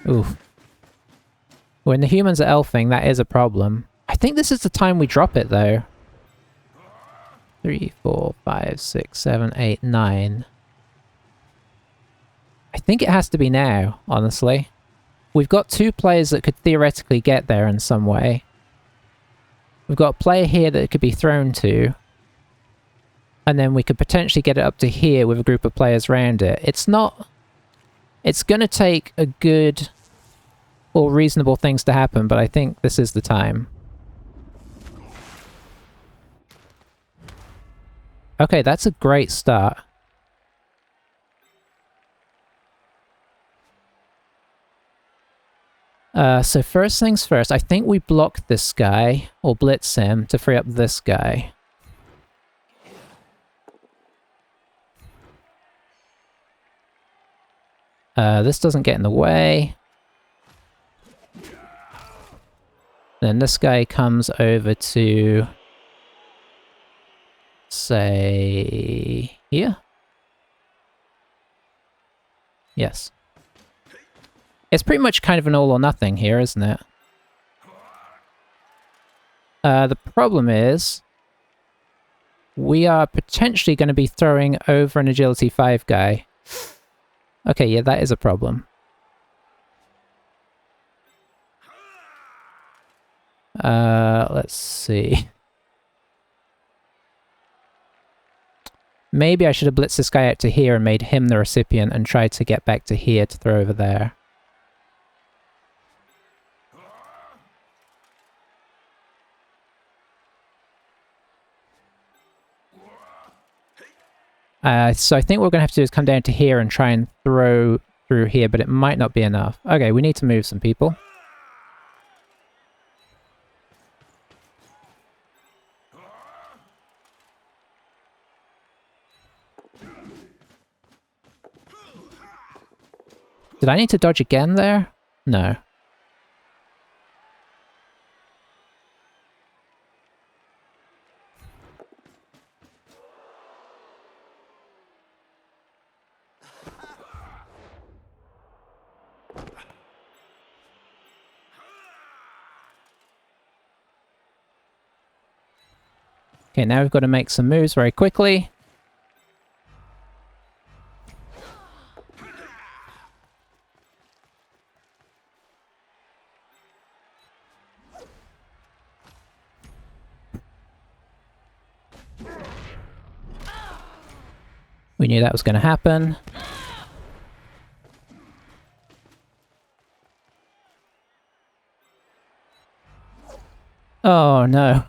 Oof. When the humans are elfing, that is a problem. I think this is the time we drop it, though. 3, 4, 5, 6, 7, 8, 9. I think it has to be now, honestly. We've got 2 players that could theoretically get there in some way. We've got a player here that it could be thrown to. And then we could potentially get it up to here with a group of players around it. It's not... It's gonna take a good or reasonable things to happen, but I think this is the time. Okay, that's a great start. So first things first, I think we block this guy, or blitz him, to free up this guy. This doesn't get in the way. Then this guy comes over to... say... here? Yes. It's pretty much kind of an all or nothing here, isn't it? The problem is... we are potentially going to be throwing over an Agility 5 guy. Okay, yeah, that is a problem. Let's see. Maybe I should have blitzed this guy out to here and made him the recipient and tried to get back to here to throw over there. So I think what we're going to have to do is come down to here and try and throw through here, but it might not be enough. Okay, we need to move some people. Did I need to dodge again there? No. Okay, now we've got to make some moves very quickly. We knew that was going to happen. Oh no.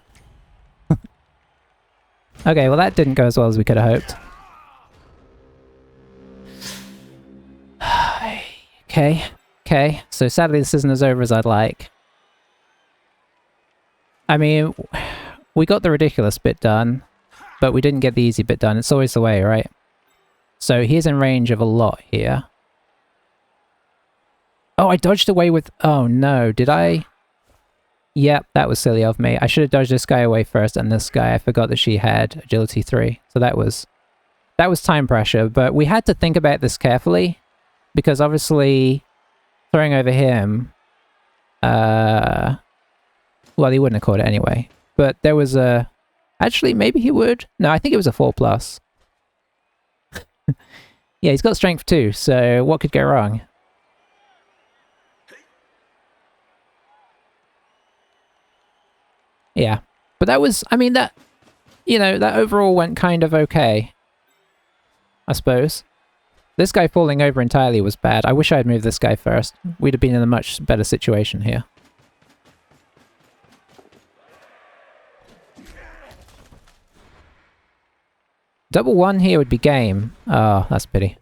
Okay, well that didn't go as well as we could have hoped. Okay. So sadly this isn't as over as I'd like. I mean, we got the ridiculous bit done, but we didn't get the easy bit done. It's always the way, right? So he's in range of a lot here. Oh, I dodged away with... Oh no, did I? Yep, that was silly of me. I should have dodged this guy away first and this guy. I forgot that she had Agility 3. So that was time pressure, but we had to think about this carefully because obviously throwing over him, well, he wouldn't have caught it anyway. But there was a... Actually, maybe he would. No, I think it was a 4+. Yeah, he's got strength too, so what could go wrong? Yeah, but that was, I mean, that, you know, that overall went kind of okay, I suppose. This guy falling over entirely was bad. I wish I had moved this guy first. We'd have been in a much better situation here. Double one here would be game. Oh, that's a pity.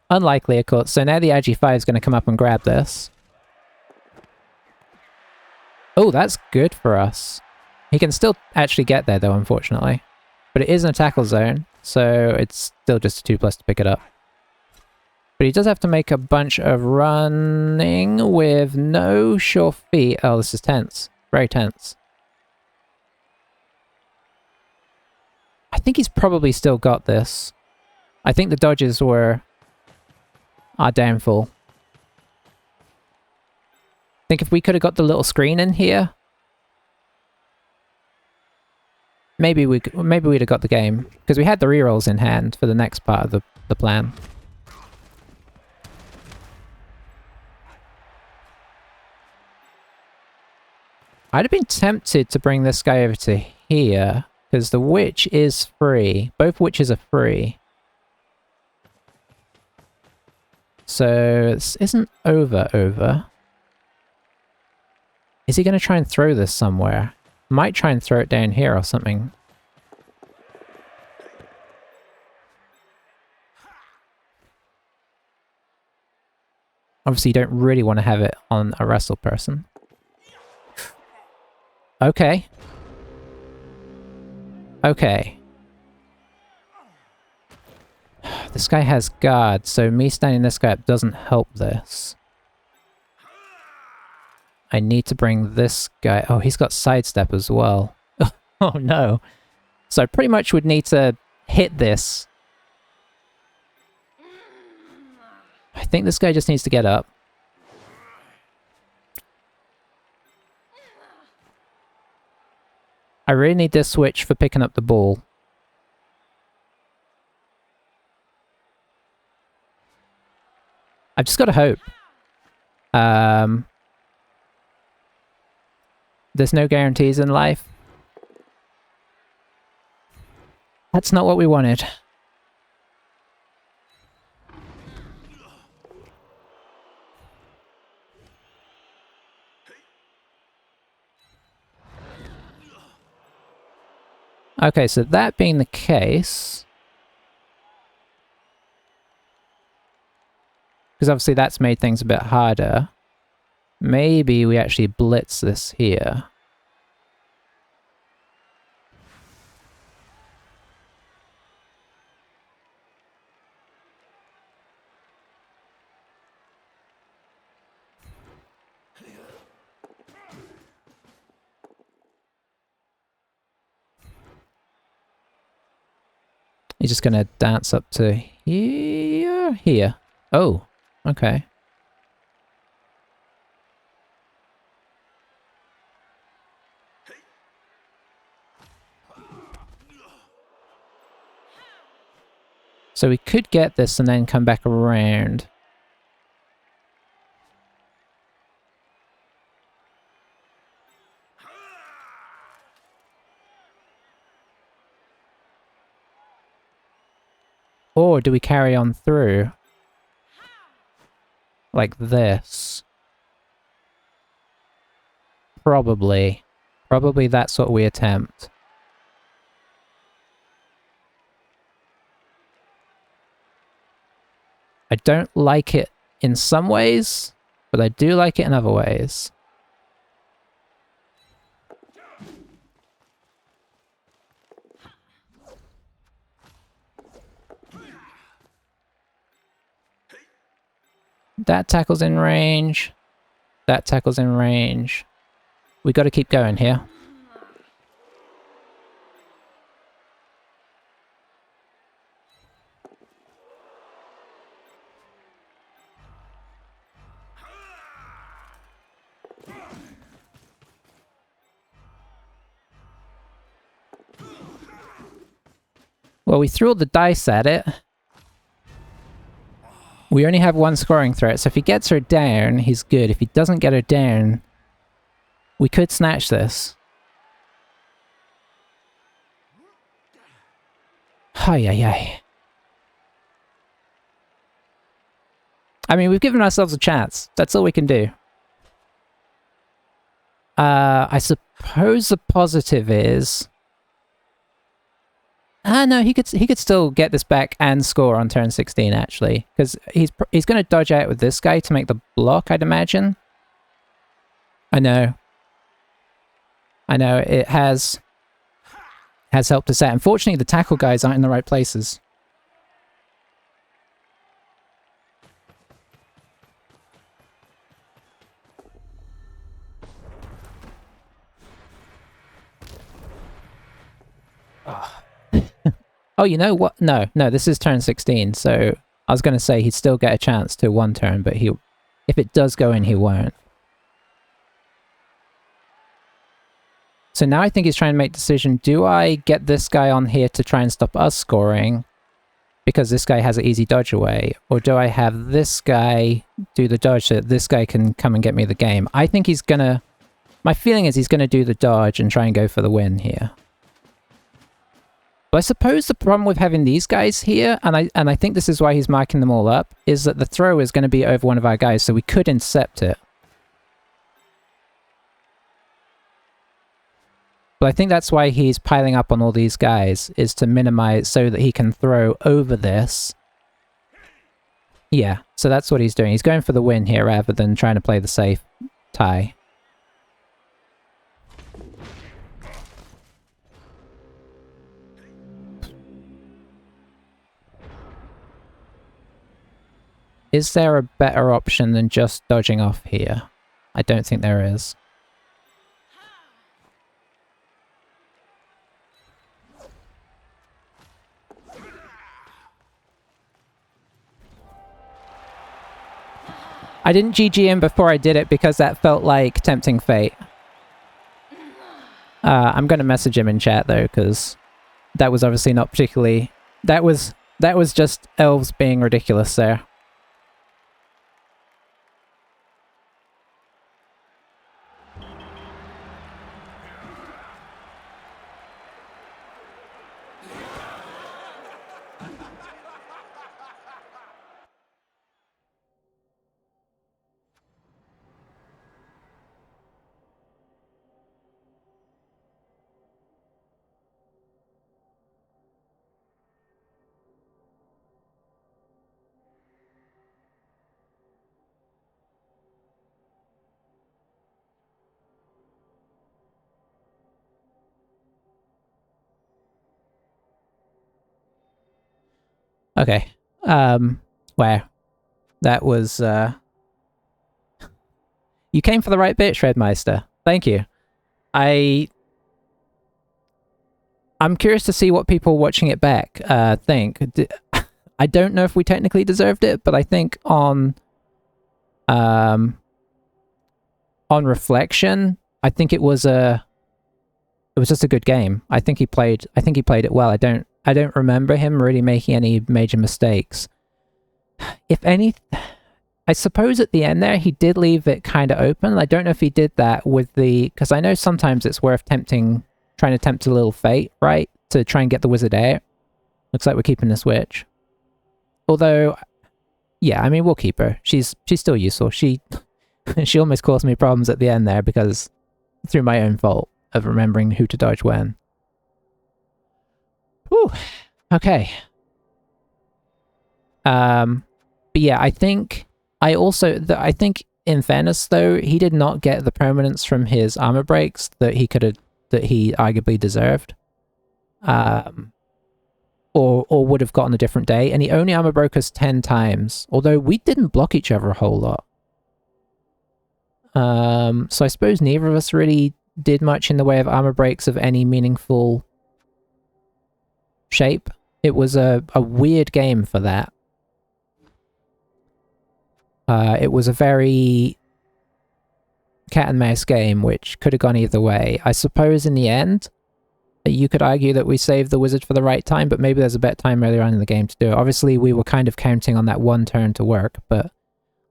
Unlikely, of course. So now the Agi5 is going to come up and grab this. Oh, that's good for us. He can still actually get there, though, unfortunately. But it is in a tackle zone, so it's still just a 2+ to pick it up. But he does have to make a bunch of running with no sure feet. Oh, this is tense. Very tense. I think he's probably still got this. I think the dodges were our downfall. I think if we could have got the little screen in here, maybe we'd have got the game, because we had the rerolls in hand for the next part of the plan. I'd have been tempted to bring this guy over to here, because the witch is free. Both witches are free. So this isn't over. Is he going to try and throw this somewhere? Might try and throw it down here or something. Obviously you don't really want to have it on a wrestle person. Okay. Okay. This guy has guard, so me standing this guy up doesn't help this. I need to bring this guy... Oh, he's got sidestep as well. Oh no. So I pretty much would need to hit this. I think this guy just needs to get up. I really need this switch for picking up the ball. I've just got to hope. There's no guarantees in life. That's not what we wanted. Okay, so that being the case... Because obviously that's made things a bit harder. Maybe we actually blitz this here. He's just gonna dance up to here. Oh, okay. So we could get this and then come back around. Or do we carry on through? Like this? Probably. Probably that's what we attempt. I don't like it in some ways, but I do like it in other ways. That tackle's in range. That tackle's in range. We got to keep going here. Well, we threw all the dice at it. We only have one scoring threat, so if he gets her down, he's good. If he doesn't get her down, we could snatch this. Ay, ay, ay. I mean, we've given ourselves a chance. That's all we can do. I suppose the positive is... no, he could still get this back and score on turn 16, actually. Because he's going to dodge out with this guy to make the block, I'd imagine. I know. It has helped us out. Unfortunately, the tackle guys aren't in the right places. Oh, you know what? No, this is turn 16, so I was going to say he'd still get a chance to one turn, but if it does go in, he won't. So now I think he's trying to make a decision. Do I get this guy on here to try and stop us scoring because this guy has an easy dodge away? Or do I have this guy do the dodge so that this guy can come and get me the game? I think he's going to... My feeling is he's going to do the dodge and try and go for the win here. But I suppose the problem with having these guys here, and I think this is why he's marking them all up, is that the throw is going to be over one of our guys, so we could intercept it. But I think that's why he's piling up on all these guys, is to minimize so that he can throw over this. Yeah, so that's what he's doing. He's going for the win here rather than trying to play the safe tie. Is there a better option than just dodging off here? I don't think there is. I didn't GG him before I did it because that felt like tempting fate. I'm going to message him in chat though, because that was obviously not particularly... That was just elves being ridiculous there. Okay. Wow. That was, You came for the right bit, Shredmeister. Thank you. I'm curious to see what people watching it back, think. I don't know if we technically deserved it, but I think on reflection, I think it was just a good game. I think he played it well. I don't remember him really making any major mistakes. If any, I suppose at the end there, he did leave it kind of open. I don't know if he did that with because I know sometimes it's worth trying to tempt a little fate, right? To try and get the wizard out. Looks like we're keeping this witch. Although, yeah, I mean, we'll keep her. She's still useful. She almost caused me problems at the end there because through my own fault of remembering who to dodge when. Whew. Okay. But yeah, I think in fairness though, he did not get the permanence from his armor breaks that he arguably deserved. Or would have gotten a different day, and he only armor broke us 10 times, although we didn't block each other a whole lot. So I suppose neither of us really did much in the way of armor breaks of any meaningful shape. It was a weird game for that. It was a very cat and mouse game, which could have gone either way. I suppose in the end, you could argue that we saved the wizard for the right time, but maybe there's a better time earlier on in the game to do it. Obviously, we were kind of counting on that one turn to work, but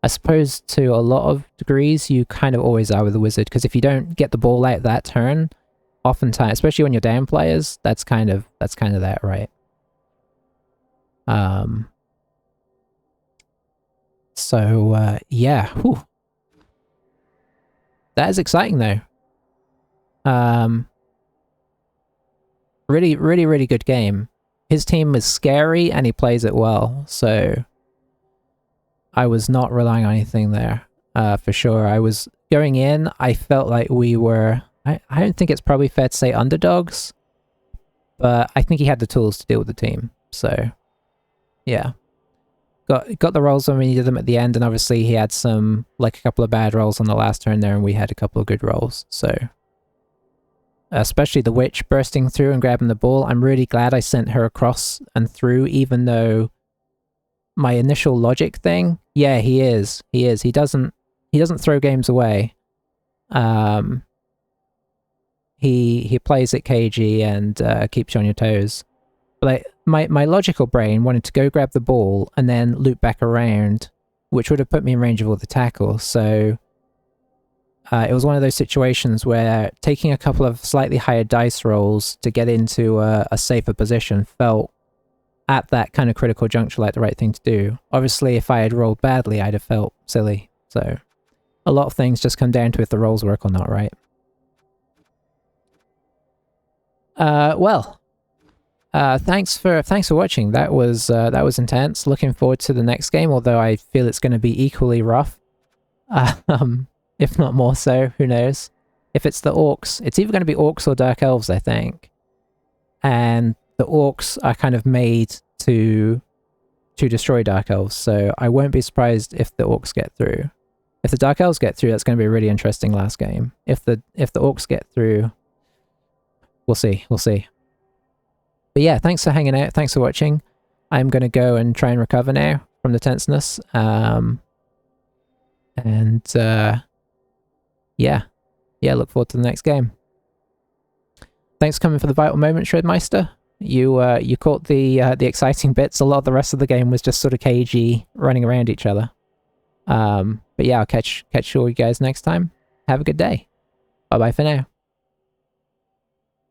I suppose to a lot of degrees, you kind of always are with the wizard, because if you don't get the ball out that turn, oftentimes, especially when you're down players, that's kind of that, right? Um, so, yeah. Whew. That is exciting, though. Really, really, really good game. His team is scary, and he plays it well, so I was not relying on anything there, for sure. I was going in, I felt like we were... I don't think it's probably fair to say underdogs, but I think he had the tools to deal with the team, so yeah. Got the rolls when we needed them at the end, and obviously he had some, like a couple of bad rolls on the last turn there, and we had a couple of good rolls, so... Especially the witch bursting through and grabbing the ball. I'm really glad I sent her across and through, even though my initial logic thing... Yeah, he is. He is. He doesn't throw games away. He plays it cagey and keeps you on your toes. But my logical brain wanted to go grab the ball and then loop back around, which would have put me in range of all the tackles, so... it was one of those situations where taking a couple of slightly higher dice rolls to get into a safer position felt, at that kind of critical juncture, like the right thing to do. Obviously, if I had rolled badly, I'd have felt silly. So, a lot of things just come down to if the rolls work or not, right? Well, thanks for watching. That was intense. Looking forward to the next game, although I feel it's going to be equally rough. If not more so, who knows? If it's the orcs, it's either going to be orcs or dark elves, I think. And the orcs are kind of made to destroy dark elves, so I won't be surprised if the orcs get through. If the dark elves get through, that's going to be a really interesting last game. If the orcs get through, we'll see. But yeah, thanks for hanging out, thanks for watching. I'm going to go and try and recover now from the tenseness. Yeah, look forward to the next game. Thanks for coming for the vital moment, Shredmeister. You caught the exciting bits. A lot of the rest of the game was just sort of cagey, running around each other. But yeah, I'll catch all you guys next time. Have a good day. Bye bye for now.